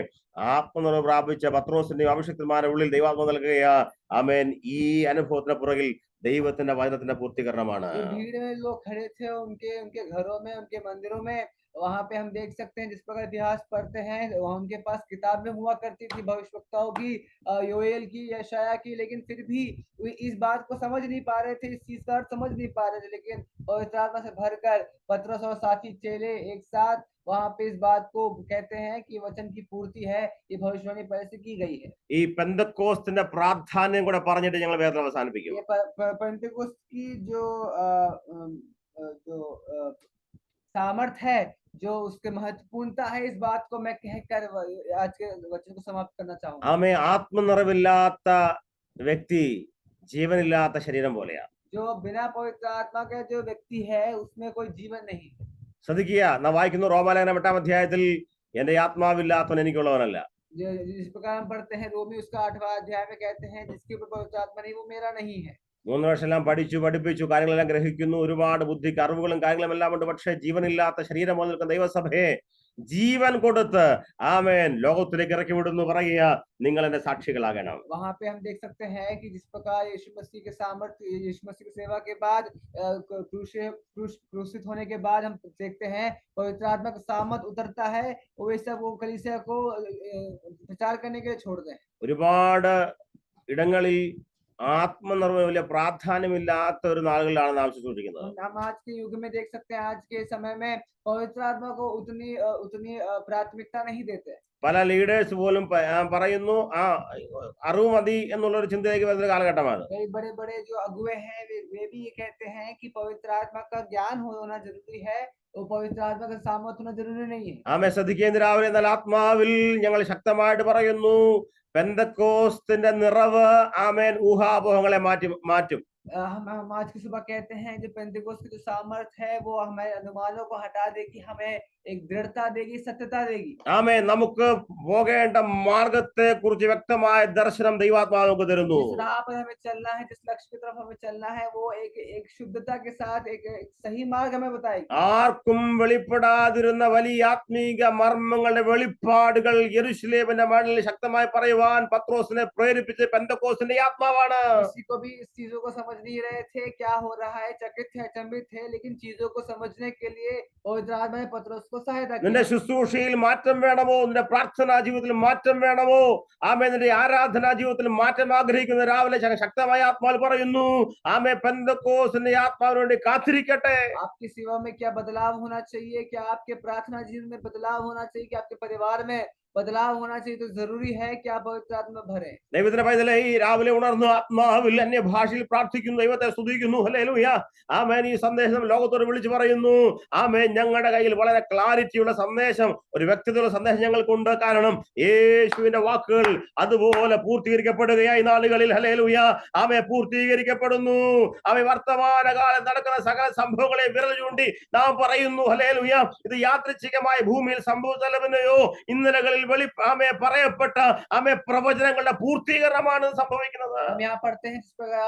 ആത്മനിറവ് പ്രാപിച്ച പത്രോസിന്റെയും അഭിഷിക്തന്മാരുടെ ഉള്ളിൽ ദൈവാത്മ നൽകുകയാ. ആമേൻ. ഈ അനുഭവത്തിന്റെ പുറകിൽ ദൈവത്തിന്റെ വചനത്തിന്റെ പൂർത്തീകരണമാണ്. भीड़ में लोग खड़े थे, उनके घरों में, उनके मंदिरों में, वहां पे हम देख सकते हैं, जिस प्रकार इतिहास पढ़ते हैं, वहां उनके पास किताब में हुआ करती थी भविष्यवक्ताओं की, योएल की, यशाया की, लेकिन फिर भी इस बात को समझ नहीं पा रहे थे, इस चीज का अर्थ समझ नहीं पा रहे थे। लेकिन पवित्र आत्मा से भरकर पतरस और साथी चेले एक साथ वहां पे इस बात को कहते हैं कि वचन की पूर्ति है, ये भविष्यवाणी पहले से की गई है। ഈ പെന്തക്കോസ്തിന്റെ പ്രാധാന്യം കൂടെ പറഞ്ഞിട്ട് ഞങ്ങൾ വേദന അവസാനിപ്പിക്കും. ये पेंटेकोस्ट की जो सामर्थ है, जो उसके महत्वपूर्णता है, इस बात को मैं कहकर आज के वचन को समाप्त करना चाहूंगा। ആമേ. ആത്മനിറവില്ലാത്ത വ്യക്തി ജീവനില്ലാത്ത ശരീരം പോലെയാണ്. जो बिना पवित्र आत्मा के जो व्यक्ति है, उसमें कोई जीवन नहीं। ശ്രദ്ധിക്കുക, നാം വായിക്കുന്നു റോമാലേഖനം 8-ാം അധ്യായത്തിൽ എന്റെ ആത്മാവില്ലാത്തവൻ എനിക്കുള്ളവനല്ല. जिस प्रकार हम पढ़ते हैं रोमी उसका 8वां अध्याय में कहते हैं, जिसके ऊपर पवित्र आत्मा नहीं, वो मेरा नहीं है। 3 വർഷമെല്ലാം പഠിപ്പിച്ചു കാര്യങ്ങളെല്ലാം ഗ്രഹിക്കുന്നു, ഒരുപാട് ബുദ്ധിക്ക് അറിവുകളും കാര്യങ്ങളും എല്ലാം ഉണ്ട്. പക്ഷേ ജീവനില്ലാത്ത ശരീരം പോലെ നിൽക്കുന്ന ദൈവസഭയെ ജീവൻ കൊടുത്ത് ആമേൻ ലോകത്തിലേക്ക് ഇറക്കി വിടുന്നു. പറയുക, നിങ്ങൾ എന്റെ സാക്ഷികളാകണം. वहां पे हम देख सकते हैं कि जिस प्रकार यीशु मसीह के सामर्थ्य, यीशु मसीह की सेवा के बाद, क्रूसित होने के बाद हम देखते हैं पवित्र आत्मा का सामर्थ्य उतरता है, वो सब वो कलीसिया को प्रचार करने के लिए छोड़ दें। ഒരുപാട് ഇടങ്ങളിൽ ആത്മനിർവ്വ വലിയ പ്രാധാന്യമില്ലാത്ത ഒരു നാളുകളിലാണ് നാം ശുശ്രൂഷിക്കുന്നത്. हम आज के युग में देख सकते हैं, आज के समय में पवित्र आत्मा को उतनी प्राथमिकता नहीं देते। പല ലീഡേഴ്സ് പോലും പറയുന്നു അറിവ് മതി എന്നുള്ള ഒരു ചിന്തയിലേക്ക് വരുന്ന കാലഘട്ടമാണ്. कई बड़े बड़े जो अगुवे हैं, वे भी ये कहते हैं कि पवित्र आत्मा का ज्ञान होना जरूरी है, तो पवित्र आत्मा का सामर्थ्य होना जरूरी नहीं है। ആമേ. ശ്രദ്ധിക്കേണ്ട രാവിലെ എന്നാൽ ആത്മാവിൽ ഞങ്ങൾ ശക്തമായിട്ട് പറയുന്നു, പെന്തക്കോസ്തിന്റെ നിറവ് ആമേൻ ഊഹാപോഹങ്ങളെ മാറ്റും. हम आज की सुबह कहते हैं, जो पेंटिकोस्ट की जो सामर्थ है, वो हमारे अनुमानों को हटा देगी, हमें एक दृढ़ता देगी, सत्यता देगी। ആമേൻ. നമുക്ക് പോകേണ്ട മാർഗത്തെ കുറിച്ച് വ്യക്തമായ ദർശനം ദൈവാത്മാവ് നമുക്ക് തരുന്നു. जिस राह पर हमें चलना है, जिस लक्ष्य की तरफ हमें चलना है, वो एक शुद्धता के साथ एक सही मार्ग हमें बताएगी। ആർക്കും വെളിപ്പെടാതിരുന്ന വലിയ ആത്മീക മർമ്മങ്ങളുടെ വെളിപ്പാടുകൾ യെരൂശലേമിന്റെ മണ്ണിൽ ശക്തമായി പറയുവാൻ പത്രോസിനെ പ്രേരിപ്പിച്ച് പെന്തക്കോസ്തിന്റെ ആത്മാവാണ്. किसी को भी इस चीजों को समझ नहीं रहे थे, क्या हो रहा है, चकित थे, अचंभित थे, लेकिन चीजों को समझने के लिए पवित्र आत्मा ने पतरस को सहायता की। നിന്റെ ശുശ്രൂഷയിൽ മാറ്റം വേണമോ, നിന്റെ പ്രാർത്ഥനാ ജീവിതത്തിൽ മാറ്റം വേണമോ, ആമേ, നിന്റെ ആരാധനാ ജീവിതത്തിൽ മാറ്റം ആഗ്രഹിക്കുന്ന രാവിലെ ശക്തമായ ആത്മാവിൽ പറയുന്നു, ആമേ, പെന്തക്കോസ്തിന്റെ ആത്മാവിന് വേണ്ടി കാത്തിരിക്കട്ടെ. आपकी सेवा में क्या बदलाव होना चाहिए, क्या आपके प्रार्थना जीवन में बदलाव होना चाहिए, क्या आपके परिवार में बदलाव होना चाहिए, तो जरूरी है कि आप पवित्र आत्मा भरे। ദൈവത്തിന്റെ പൈതലേ, ഈ രാവിലെ ഉണർന്നു ആത്മാവിൽ അന്യഭാഷയിൽ പ്രാർത്ഥിക്കുന്നു, ദൈവത്തെ സ്തുതിക്കുന്നു. ഹല്ലേലൂയ. ആമേൻ. ഈ സന്ദേശം ലോകത്തോട് വിളിച്ചു പറയുന്നു. ആമേൻ. ഞങ്ങളുടെ കയ്യിൽ വളരെ ക്ലാരിറ്റിയുള്ള സന്ദേശം, ഒരു വ്യക്തിത്വമുള്ള സന്ദേശം ഞങ്ങൾക്കുണ്ട്. കാരണം യേശുവിന്റെ വാക്കുകൾ അതുപോലെ പൂർത്തീകരിക്കപ്പെടുകയായി നാളുകളിൽ. ഹല്ലേലൂയ. ആമേ. പൂർത്തീകരിക്കപ്പെടുന്നു. ആമേ. വർത്തമാനകാലം നടക്കുന്ന സകല സംഭവങ്ങളെ വിരൽ ചൂണ്ടി നാം പറയുന്നു, ഹല്ലേലൂയ, ഇത് യാദൃച്ഛികമായ ഭൂമിയിൽ സംഭവിച്ചല്ലോ, ഇന്നലകളിൽ ആമേ പറയപ്പെട്ട ആമേ പ്രവചനങ്ങളുടെ പൂർത്തീകരണമാണ് സംഭവിക്കുന്നത്. हम यहाँ पढ़ते हैं जिस प्रकार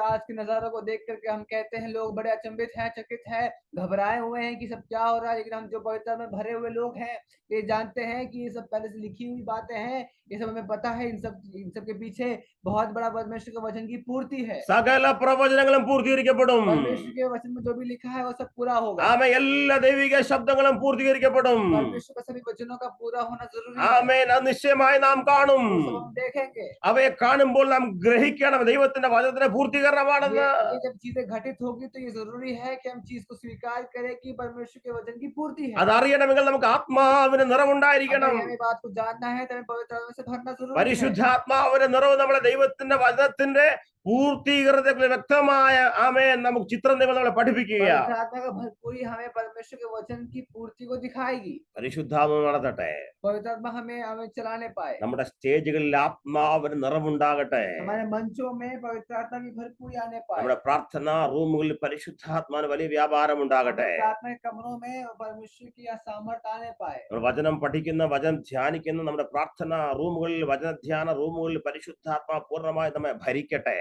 आज के नजारों को देख करके हम कहते हैं लोग बड़े अचंभित हैं, चकित हैं, घबराए हुए हैं कि सब क्या हो रहा है। लेकिन हम जो पवित्र में भरे हुए लोग हैं ये जानते हैं कि ये सब पहले से लिखी हुई बातें हैं, ये सब हमें पता है। इन सब के पीछे बहुत बड़ा परमेश्वर के वचन की पूर्ति है। സകല പ്രവചനങ്ങളും പൂർത്തീകരിക്കപ്പെടും. परमेश्वर के वचन में जो भी लिखा है वो सब पूरा होगा। ആമേ എല്ലാ ദൈവിക ശബ്ദങ്ങളും പൂർത്തീകരിക്കപ്പെടും. परमेश्वर के सभी वचनों का पूरा होना जरूरी है। ആമേൻ. അത് നിശ്ചയമായി നാം കാണും. वो सब हम देखेंगे। അവയെ കാണുമ്പോൾ നാം ഗ്രഹിക്കണം ദൈവത്തിന്റെ വചനത്തിന്റെ പൂർത്തീകരണമാണെന്ന്. ये जब चीजें घटित होगी तो ये जरूरी है कि हम चीज को स्वीकार करें कि परमेश्वर के वचन की पूर्ति है। അതറിയണമെങ്കിൽ നമുക്ക് ആത്മാവിന് നിറവുണ്ടായിരിക്കണം. अगर हमें बात को जानना है तो हमें पवित्र आत्मा से भरना जरूरी है। പരിശുദ്ധാത്മാവിന്റെ നിറവ് നമ്മളെ ദൈവത്തിന്റെ വചനത്തിന്റെ പൂർത്തീകരണത്തെ വ്യക്തമായ ആമേൻ നമുക്ക് ചിത്രം ദൈവം നമ്മളെ പഠിപ്പിക്കുക. पवित्र आत्मा का भरपूरी हमें परमेश्वर के वचन की पूर्ति को दिखाएगी। പരിശുദ്ധാത്മ നടത്തട്ടെ. पवित्र आत्मा हमें चलाने पाए। നമ്മുടെ സ്റ്റേജുകളിൽ ആത്മാവിന് നിറവുണ്ടാകട്ടെ. हमारे मंचों में पवित्र आत्मा की भरपूरी आने पाए। നമ്മുടെ പ്രാർത്ഥനാ റൂമുകളിൽ പരിശുദ്ധാത്മാവിന് വലിയ വ്യാപാരം ഉണ്ടാകട്ടെ. प्रार्थना के कमरों में परमेश्वर की सामर्थ्य आने पाए। വചനം പഠിക്കുന്ന വചനം ധ്യാനിക്കുന്ന നമ്മുടെ പ്രാർത്ഥനാ റൂമുകളിൽ വചനധ്യാന റൂമുകളിൽ പരിശുദ്ധാത്മാ പൂർണ്ണമായി നമ്മെ ഭരിക്കട്ടെ.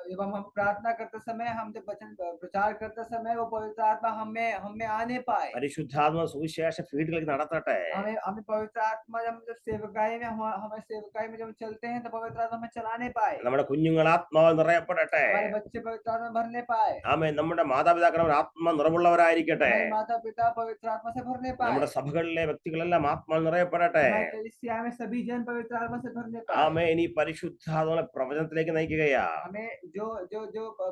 जब हम प्रार्थना करते समय, हम जब वचन प्रचार करते समय वो पवित्र आत्मा हमें आने पाए। പരിശുദ്ധാത്മ സുവിശേഷ ഫീൽഡിലേക്ക് നടത്തട്ടെ. हमें पवित्र आत्मा जब सेवकाई में हमें सेवकाई में जब चलते हैं तो पवित्र आत्मा हमें चलाने पाए। നമ്മുടെ കുഞ്ഞുങ്ങൾ ആത്മാവ് നിറയപ്പെടട്ടെ. हमारे बच्चे पवित्र आत्मा भरने पाए। ആമേൻ. നമ്മുടെ മാതാപിതാക്കൾ ആത്മ നിറവുള്ളവരായിരിക്കട്ടെ. हमारे माता पिता पवित्र आत्मा से भरने पाए। നമ്മുടെ സഭകളിലെ വ്യക്തികളെല്ലാം ആത്മാവ് നിറയപ്പെടട്ടെ. हमारे कलीसिया में सभी जन पवित्र आत्मा से भरने पाए। ആമേൻ. ഈ പരിശുദ്ധാത്മാവിനെ പ്രവചനത്തിലേക്ക് നയിക്കുകയാ. हमें जो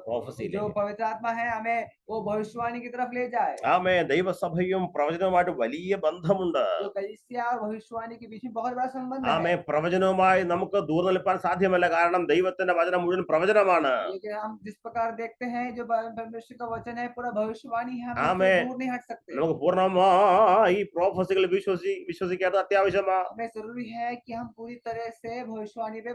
Prophecy जो पवित्र आत्मा है हमें वो भविष्यवाणी की तरफ ले जाए। ആമേൻ. ദൈവസഭയും പ്രവചനവുമായിട്ട് വലിയ ബന്ധമുണ്ട്. जो कलीसिया और भविष्यवाणी के बीच में बहुत बड़ा संबंध है। ആമേൻ. പ്രവചനവുമായി നമുക്ക് ദൂരം നിൽപ്പാൻ സാധ്യമല്ല. കാരണം ദൈവത്തിന്റെ വചനം മുഴുവൻ പ്രവചനമാണ്. लेकिन हम जिस प्रकार देखते हैं जो परमेश्वर का वचन है पूरा भविष्यवाणी है, हम आमेन। इससे दूर नहीं हट सकते। നമുക്ക് പൂർണ്ണമായി പ്രോഫസികൾ വിശ്വസിക്കേണ്ടത് അത്യാവശ്യമാണ്. हमें जरूरी है कि हम पूरी तरह से भविष्यवाणी पे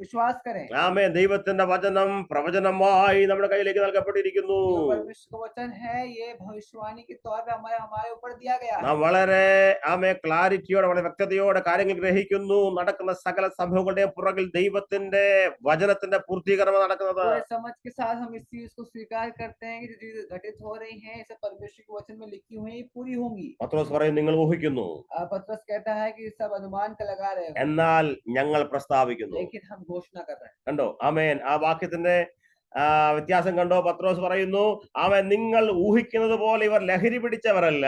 विश्वास करें। ആമേൻ. ദൈവത്തിന്റെ വചനം പ്രവചനമായി നമ്മുടെ കയ്യിലേക്ക് നൽകപ്പെട്ടിരിക്കുന്നു. जो परमेश्वर का वचन है ये भविष्यवाणी के तौर पे हमारे ऊपर दिया गया है। നാം വളരെ ക്ലാരിറ്റിയോടെ വളരെ വ്യക്തതയോടെ കാര്യങ്ങൾ ഗ്രഹിക്കുന്നു. നടക്കുന്ന സകല സംഭവങ്ങളുടെയും പുറകിൽ ദൈവത്തിന്റെ വചനത്തിന്റെ പൂർത്തീകരണം നടക്കുന്നത്. पूरे समझ के साथ हम इस चीज को स्वीकार करते हैं कि जो चीजें घटित हो रही हैं इसे परमेश्वर के वचन में लिखी हुई पूरी होंगी। പത്രോസ് പറയും നിങ്ങൾ ഊഹിക്കുന്നു, पतरस कहता है कि सब अनुमान का लगा रहे हो, എന്നാൽ ഞങ്ങൾ പ്രസ്താവിക്കുന്നു. लेकिन हम घोषणा कर रहे हैं। കണ്ടോ? ആമേൻ. ആ വാക്യത്തിന്റെ വ്യത്യാസം കണ്ടോ? പത്രോസ് പറയുന്നു, ആമേൻ, നിങ്ങൾ ഊഹിക്കുന്നത് പോലെ ഇവർ ലഹരി പിടിച്ചവരല്ല,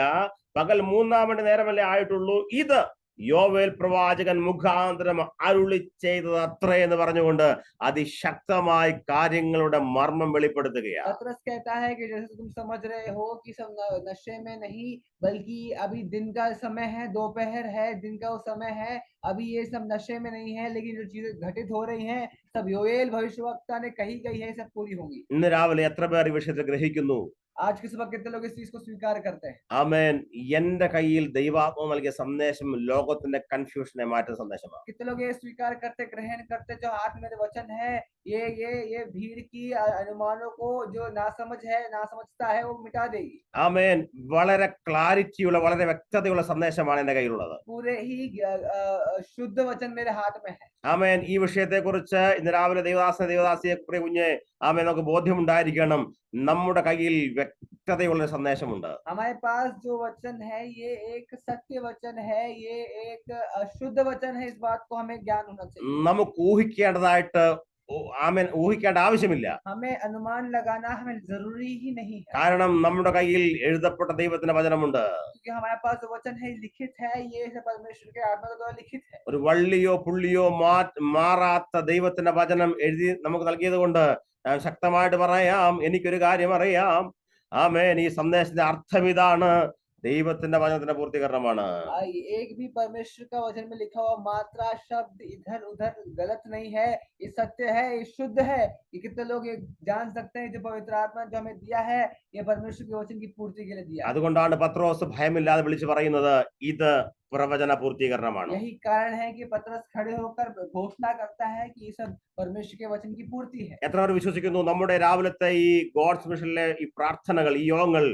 പകൽ 3 മണി നേരമല്ലേ ആയിട്ടുള്ളൂ. ഇത് യോവേൽ പ്രവാചകൻ മുഖാന്തരം അരുളി ചെയ്തത് അത്രേ എന്ന് പറഞ്ഞുകൊണ്ട് അതിശക്തമായി കാര്യങ്ങളുടെ മർമ്മം വെളിപ്പെടുത്തുകയാണ്. पतरस कहता है कि जैसे तुम समझ रहे हो कि सब नशे में नहीं, बल्कि अभी दिन का समय है, दोपहर है, दिन का वो समय है, अभी ये सब नशे में नहीं है, लेकिन जो चीजें घटित हो रही हैं सब योएल भविष्यवक्ता ने कही गई है, सब पूरी होंगी। ഇന്ന് രാവിലെ എത്ര പേർ ഈ വിഷയത്തിൽ ഗ്രഹിക്കുന്നു? आज के सुबह कितने लोग इस चीज को स्वीकार करते हैं? ആമേൻ. എന്റെ കയ്യിൽ ദൈവാത്മാവ് നൽകിയ സന്ദേശം ലോകത്തിന്റെ കൺഫ്യൂഷനെ മാറ്റുന്ന സന്ദേശമാണ്. कितने लोग ये स्वीकार करते, ग्रहण करते, जो हाथ में वचन है ये भीड़ की अनुमानों को जो नासमझ है, नासमझता है, वो मिटा देगी। ആമേൻ. വളരെ ക്ലാരിറ്റിയുള്ള വളരെ വ്യക്തതയുള്ള സന്ദേശമാണ് എന്റെ കയ്യിലുള്ളത്. पूरे ही शुद्ध वचन मेरे हाथ में है। ആമേൻ. ഈ വിഷയത്തെ കുറിച്ച് ഇന്ന് രാവിലെ ദേവദാസിയെ കുഞ്ഞ് ആമേൻ നമുക്ക് ബോധ്യമുണ്ടായിരിക്കണം. നമ്മുടെ കയ്യിൽ വ്യക്തതയുള്ള സന്ദേശമുണ്ട്. हमारे पास जो वचन है ये एक सत्य वचन है, ये एक शुद्ध वचन है। इस बात को हमें ज्ञान होना चाहिए। നമുക്ക് ഊഹിക്കേണ്ടതായിട്ട് ആമേൻ ഊഹിക്കേണ്ട ആവശ്യമില്ല. हमें अनुमान लगाना हमें जरूरी ही नहीं है, കാരണം നമ്മുടെ കയ്യിൽ എഴുതപ്പെട്ട ദൈവത്തിന്റെ വചനമുണ്ട്. क्योंकि हमारे पास जो वचन है लिखित है, ये परमेश्वर के आत्मा के द्वारा लिखित है। ഒരു വള്ളിയോ പുള്ളിയോ മാറാത്ത ദൈവത്തിന്റെ വചനം എഴുതി നമുക്ക് നൽകിയത് കൊണ്ട് ശക്തമായിട്ട് പറയാം, എനിക്കൊരു കാര്യം അറിയാം. ആമേൻ. ഈ സന്ദേശത്തിന്റെ അർത്ഥം ഇതാണ്, ദൈവത്തിന്റെ വചനത്തിന്റെ പൂർത്തീകരണമാണ്. एक भी परमेश्वर का वचन में लिखा हुआ मात्रा शब्द इधर उधर गलत नहीं है, ये सत्य है, ये शुद्ध है। ये कितने लोग ये जान सकते हैं जो पवित्र आत्मा जो हमें दिया है ये परमेश्वर के वचन की पूर्ति के लिए दिया है। അതുകൊണ്ടാണ് പത്രോസ് ഭയമില്ലാതെ വിളിച്ചു പറയുന്നത്, ഇത് പ്രവചന പൂർത്തീകരണമാണ്. यही कारण है कि पतरस खड़े होकर घोषणा करता है कि ये सब परमेश्वर के वचन की पूर्ति है। എത്ര പേർ വിശ്വസിക്കുന്നു നമ്മുടെ രാവിലത്തെ ഈ ഗോഡ്സ് മിഷനിലെ ഈ പ്രാർത്ഥനകൾ, ഈ യോഗങ്ങൾ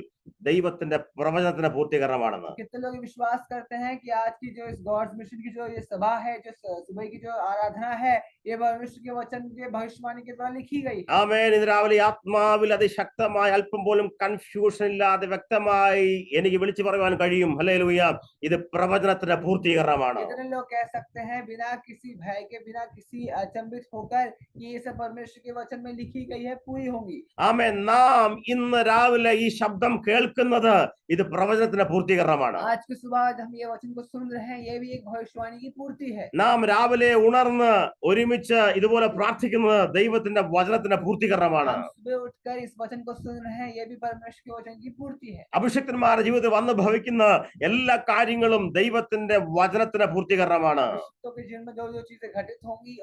ദൈവത്തിന്റെ പ്രവചനത്തിന്റെ പൂർത്തീകരണമാണെന്ന്? कितने लोग विश्वास करते हैं कि आज की जो इस गॉड्स मिशन की जो ये सभा है, जो सुबह की जो आराधना है, ये परमेश्वर के वचन के भविष्यवाणी के द्वारा लिखी गई। ആമേൻ. ഇന്ന് രാവിലെ ആത്മാവിൽ അതിശക്തമായി അല്പം പോലും കൺഫ്യൂഷൻ ഇല്ലാതെ വ്യക്തമായി എനിക്ക് വിളിച്ചു പറയുവാൻ കഴിയും, ഹല്ലേലൂയ, ഇത് പ്രവചനത്തിന്റെ പൂർത്തീകരണമാണ്. कितने लोग कह सकते हैं बिना किसी भय के, बिना किसी अचंभित होकर कि ये सब परमेश्वर के वचन में लिखी गई है, पूरी होंगी। ആമേൻ. നാം ഇന്ന് രാവിലെ ഈ ശബ്ദം കേൾക്കുന്നത് ഇത് പ്രവചനത്തിന്റെ പൂർത്തീകരണമാണ്. आज की सुबह हम ये वचन को सुन रहे हैं, ये भी एक भविष्यवाणी की पूर्ति है। നാം രാവിലെ ഉണർന്ന് ഒരുമിച്ച് ഇതുപോലെ പ്രാർത്ഥിക്കുന്നത് ദൈവത്തിന്റെ വചനത്തിന്റെ പൂർത്തീകരണമാണ്. हम सुबह उठकर इस वचन को सुन रहे हैं, ये भी परमेश्वर के वचन की पूर्ति है। അഭിഷിക്തന്മാരുടെ ജീവിതത്തിൽ വന്ന് ഭവിക്കുന്ന എല്ലാ കാര്യങ്ങളും ദൈവത്തിന്റെ വചനത്തിന്റെ പൂർത്തീകരണമാണ്. अभिषिक्तों के जीवन में जो जो चीजें घटित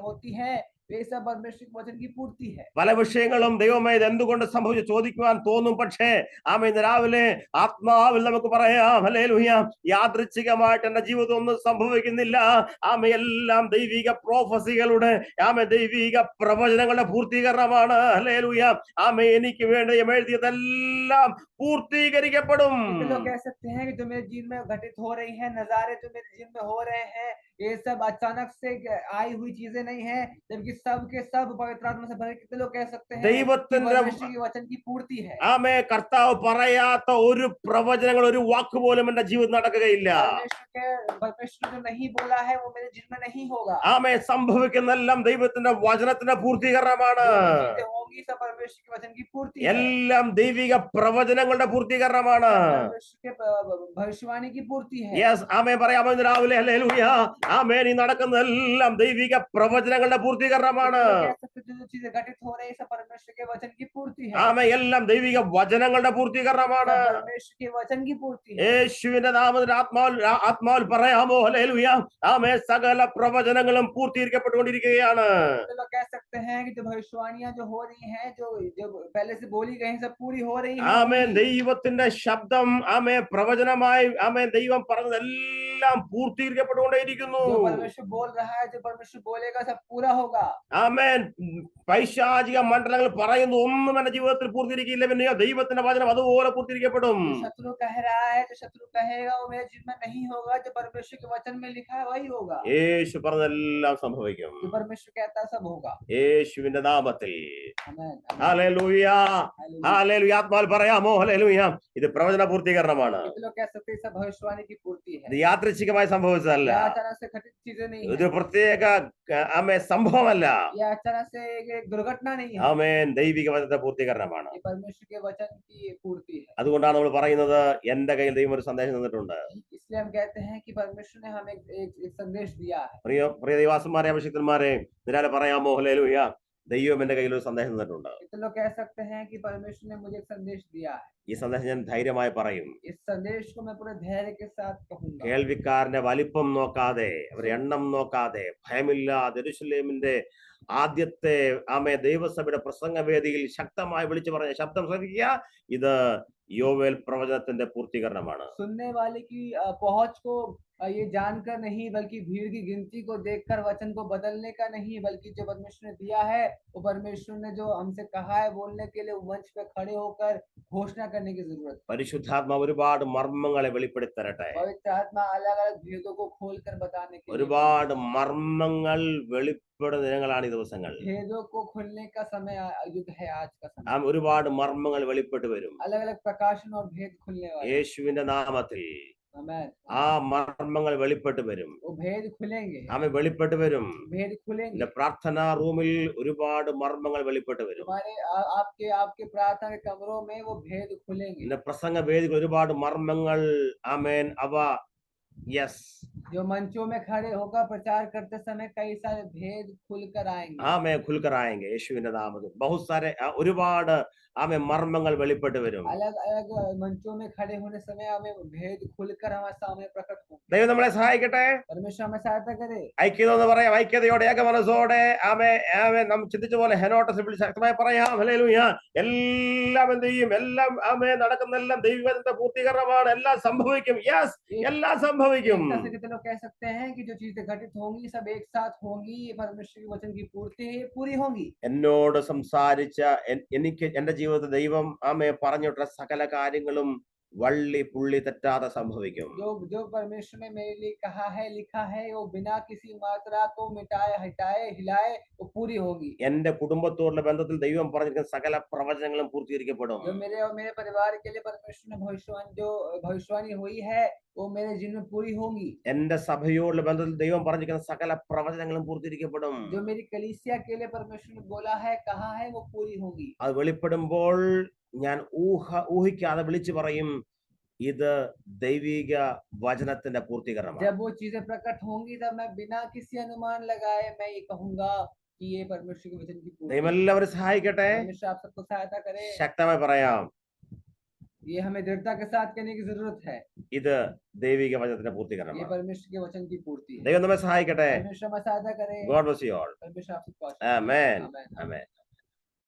होती है, वे सब परमेश्वर के वचन की पूर्ति है। പല വിഷയങ്ങളും ദൈവമേ ഇത് എന്തുകൊണ്ട് സംഭവിച്ചു ചോദിക്കുവാൻ തോന്നും. പക്ഷേ ആമേൻ, ഇന്ന് രാവിലെ ആത്മാവിൽ നമുക്ക് പറയാം, ഹല്ലേലൂയ, യാദൃച്ഛികമായിട്ട് എന്റെ ജീവിതം ഒന്നും സംഭവിക്കുന്നില്ല. ആമേ, എല്ലാം ദൈവിക പ്രോഫസികളുടെ, ആമേ, ദൈവിക പ്രവചനങ്ങളുടെ പൂർത്തീകരണമാണ്. ഹല്ലേലൂയ. ആമേ, എനിക്ക് വേണ്ടി എഴുതിയതെല്ലാം പൂർത്തീകരിക്കപ്പെടും. लोग कह सकते हैं कि जो मेरे जीवन में घटित हो रही है, नजारे जो मेरे जीवन में हो रहे हैं, ये सब अचानक से आई हुई चीजें नहीं है, जबकि सब के सब पवित्र आत्मा से भरे। कितने लोग कह सकते हैं कि ദൈവത്തിന്റെ परमेश्वर के वचन की पूर्ति है। ആമേ, കർത്താവ് പറയാത്ത ഒരു പ്രവചനങ്ങൾ, ഒരു വാക്ക് പോലും എന്റെ ജീവിതം നടക്കുകയില്ല. परमेश्वर जो नहीं बोला है वो मेरे जीवन में नहीं होगा। ആമേ, സംഭവിക്കുന്നെല്ലാം ദൈവത്തിന്റെ വചനത്തിന്റെ പൂർത്തീകരണമാണ്. चीजें होंगी सब परमेश्वर के वचन की पूर्ति है। എല്ലാം ദൈവിക പ്രവചനങ്ങളുടെ പൂർത്തീകരണമാണ്. परमेश्वर के भविष्यवाणी की पूर्ति है। യെസ്, ആമേ, പറയാമോ ഇന്ന് രാവിലെ? ഹല്ലേലൂയ. ആമേൻ. ഈ നടക്കുന്നതെല്ലാം ദൈവിക പ്രവചനങ്ങളുടെ പൂർത്തീകരണമാണ്. जो चीजें घटित हो रही है सब परमेश्वर के वचन की पूर्ति है। ആമേ, എല്ലാം ദൈവിക വചനങ്ങളുടെ പൂർത്തീകരണമാണ്. परमेश्वर के वचन की पूर्ति है। യേശുവിന്റെ നാമത്തിൽ ആത്മാവിൽ പറയാമോ? ഹല്ലേലൂയ. ആമേ, സകല പ്രവചനങ്ങളും പൂർത്തീകരിക്കപ്പെട്ടുകൊണ്ടിരിക്കുകയാണ്. लोग कह सकते हैं कि जो भविष्यवाणियां जो हो रही हैं, जो पहले से बोली गई हैं, सब पूरी हो रही हैं। ആമേൻ. ദൈവത്തിന്റെ ശബ്ദം, ആമേ, പ്രവചനമായി, ആമേ, ദൈവം പറഞ്ഞതെല്ലാം പൂർത്തീകരിക്കപ്പെട്ടുകൊണ്ടേയിരിക്കുന്നു. जो परमेश्वर बोल रहा है, जो परमेश्वर बोलेगा सब पूरा होगा। ആമേൻ. പൈശാചിക മണ്ഡലങ്ങൾ പറയുന്നു ഒന്നും എന്റെ ജീവിതത്തിൽ പൂർത്തീകരിക്കില്ല, പിന്നെയോ ദൈവത്തിന്റെ വചനം അതുപോലെ പൂർത്തീകരിക്കപ്പെടും. शत्रु कह रहा है, जो शत्रु कहेगा वो मेरे जीवन में नहीं होगा, जो परमेश्वर के वचन में लिखा है वही होगा। യേശു പറഞ്ഞതെല്ലാം സംഭവിക്കും. जो परमेश्वर कहता है सब होगा। യേശുവിന്റെ നാമത്തിൽ. आमीन। ഹല്ലേലൂയ. ഹല്ലേലൂയ. ആത്മാവിൽ പറയാമോ? ഹല്ലേലൂയ. ഇത് പ്രവചന പൂർത്തീകരണമാണ്. कितने लोग कह सकते हैं सब भविष्यवाणी की पूर्ति है। ഇത് യാദൃച്ഛികമായി സംഭവിച്ചതല്ല. ये अचानक से घटित चीजें नहीं ഒരു है। പ്രത്യേക ആമേ സംഭവമല്ല. ये अचानक से एक दुर्घटना नहीं है। ആമേൻ. ദൈവിക വചനത്തിന്റെ പൂർത്തീകരണമാണ്. ये परमेश्वर के वचन की पूर्ति है। അതുകൊണ്ടാണ് നമ്മൾ പറയുന്നത് എന്റെ കയ്യിൽ ദൈവം ഒരു സന്ദേശം തന്നിട്ടുണ്ട്. इसलिए हम कहते हैं कि परमेश्वर ने हमें एक संदेश दिया है। പ്രിയ ദൈവാസന്മാരെ, അഭിഷിക്തന്മാരെ, ഇതിനാലെ പറയാമോ? ഹല്ലേലൂയ. ദൈവം എന്റെ കയ്യിൽ ഒരു സന്ദേശം തന്നിട്ടുണ്ട്. कितने लोग कह सकते हैं कि परमेश्वर ने मुझे एक संदेश दिया है। ഈ സന്ദേശം ഞാൻ ധൈര്യമായി പറയും. इस संदेश को मैं पूरे धैर्य के साथ कहूंगा। കേൾവിക്കാരന്റെ വലിപ്പം നോക്കാതെ, അവരുടെ എണ്ണം നോക്കാതെ, ഭയമില്ലാതെ യെരൂശലേമിന്റെ ആദ്യത്തെ ആമേ ദൈവസഭയുടെ പ്രസംഗവേദിയിൽ ശക്തമായി വിളിച്ചു പറഞ്ഞ ശബ്ദം ശ്രദ്ധിക്കുക. ഇത് യോവേൽ പ്രവചനത്തിന്റെ പൂർത്തീകരണമാണ്. सुनने वाले की पहुंच को ये जानकर नहीं, बल्कि भीड़ की गिनती को देखकर वचन को बदलने का नहीं, बल्कि जो परमेश्वर ने दिया है वो परमेश्वर ने जो हमसे कहा है बोलने के लिए मंच पे खड़े होकर घोषणा करने की जरूरत है। പരിശുദ്ധാത്മാവ് ഒരുപാട് മർമ്മങ്ങളെ വെളിപ്പെടുത്തരട്ടെ. पवित्र आत्मा अलग अलग भेदों को खोलकर बताने के लिए, ഒരുപാട് മർമ്മങ്ങൾ വെളിപ്പെടുന്ന ദിനങ്ങളാണ് ഈ ദിവസങ്ങൾ. भेदों को खोलने का समय युग है आज का समय। ഒരുപാട് മർമ്മങ്ങൾ വെളിപ്പെട്ടു വരും. अलग अलग प्रकाशन और भेद खुलने वाले। യേശുവിന്റെ നാമത്തിൽ आमीन। ആ മർമ്മങ്ങൾ വെളിപ്പെട്ടു വരും. वो भेद खुलेंगे। ആമേ, വെളിപ്പെട്ടു വരും. भेद खुलेंगे। എന്റെ പ്രാർത്ഥനാ റൂമിൽ ഒരുപാട് മർമ്മങ്ങൾ വെളിപ്പെട്ടു വരും. हमारे आपके प्रार्थना के कमरों में वो भेद खुलेंगे। എന്റെ പ്രസംഗ വേദികൾ ഒരുപാട് മർമ്മങ്ങൾ, ആമേൻ, അവ യെസ് जो मंचों में खड़े होकर प्रचार करते समय कई सारे भेद खुलकर आएंगे ആമേ खुलकर आएंगे യേശുവിന്റെ നാമത്തിൽ बहुत सारे ഒരുപാട് ആമേ മർമ്മങ്ങൾ വെളിപ്പെട്ട് വരും अलग अलग मंचों में खड़े होने समय हमें भेद खुलकर हमारे सामने प्रकट हो ദൈവം നമ്മളെ സഹായിക്കട്ടെ परमेश्वर हमें सहायता करे ഐക്യത എന്ന് പറയാം ഐക്യതയോടെ ഏക മനസ്സോടെ ആമേ ആമേ നാം ചിന്തിച്ച പോലെ ഹെനോട്ടസ് വിളിച്ച് ശക്തമായി പറയാം ഹല്ലേലൂയ എല്ലാം എന്ത് ചെയ്യും എല്ലാം ആമേ നടക്കുന്നെല്ലാം ദൈവത്തിന്റെ പൂർത്തീകരണമാണ് എല്ലാം സംഭവിക്കും യെസ് എല്ലാം സംഭവിക്കും एक तरह से कितने लोग कह सकते हैं कि जो चीजें घटित होंगी सब एक साथ होंगी ये परमेश्वर के वचन की पूर्ति है पूरी होंगी എന്നോട് സംസാരിച്ച എനിക്ക് എന്റെ ജീവിതത്തിൽ ദൈവം ആമേ പറഞ്ഞിട്ടുള്ള സകല കാര്യങ്ങളും വള്ളി പുള്ളി തെറ്റാതെ സംഭവിക്കും जो परमेश्वर ने मेरे लिए कहा है लिखा है वो बिना किसी मात्रा को मिटाए हटाए हिलाए वो पूरी होगी എന്റെ കുടുംബത്തോടുള്ള ബന്ധത്തിൽ ദൈവം പറഞ്ഞിരിക്കുന്ന സകല പ്രവചനങ്ങളും പൂർത്തീകരിക്കപ്പെടും जो मेरे और मेरे परिवार के लिए परमेश्वर ने भविष्यवाणी हुई है वो मेरे जीवन में पूरी होंगी എന്റെ സഭയോടുള്ള ബന്ധത്തിൽ ദൈവം പറഞ്ഞിരിക്കുന്ന സകല പ്രവചനങ്ങളും പൂർത്തീകരിക്കപ്പെടും जो मेरी कलीसिया के लिए परमेश्वर ने बोला है कहा है वो पूरी होगी അത് വെളിപ്പെടുമ്പോൾ ഞാൻ ഊഹിക്കാതെ വിളിച്ചു പറയും ഇത് ദൈവിക വചനത്തിന്റെ പൂർത്തീകരണമാണ് जब वो चीजें प्रकट होंगी तब मैं बिना किसी अनुमान लगाए मैं ये कहूंगा कि ये परमेश्वर के वचन की पूर्ति ദൈവം എല്ലാവരും സഹായിക്കട്ടെ परमेश्वर आप सबको सहायता करे ശക്തമായി പറയാം ये हमें दृढ़ता के साथ कहने की जरूरत है ഇത് ദൈവിക വചനത്തിന്റെ ये പൂർത്തീകരണമാണ് परमेश्वर के वचन की पूर्ति है ദൈവം നമ്മെ സഹായിക്കട്ടെ परमेश्वर हमें सहायता करे ഗോഡ് ബ്ലെസ് യു ഓൾ परमेश्वर आप सबको ആമേൻ आशीष दे। ആമേൻ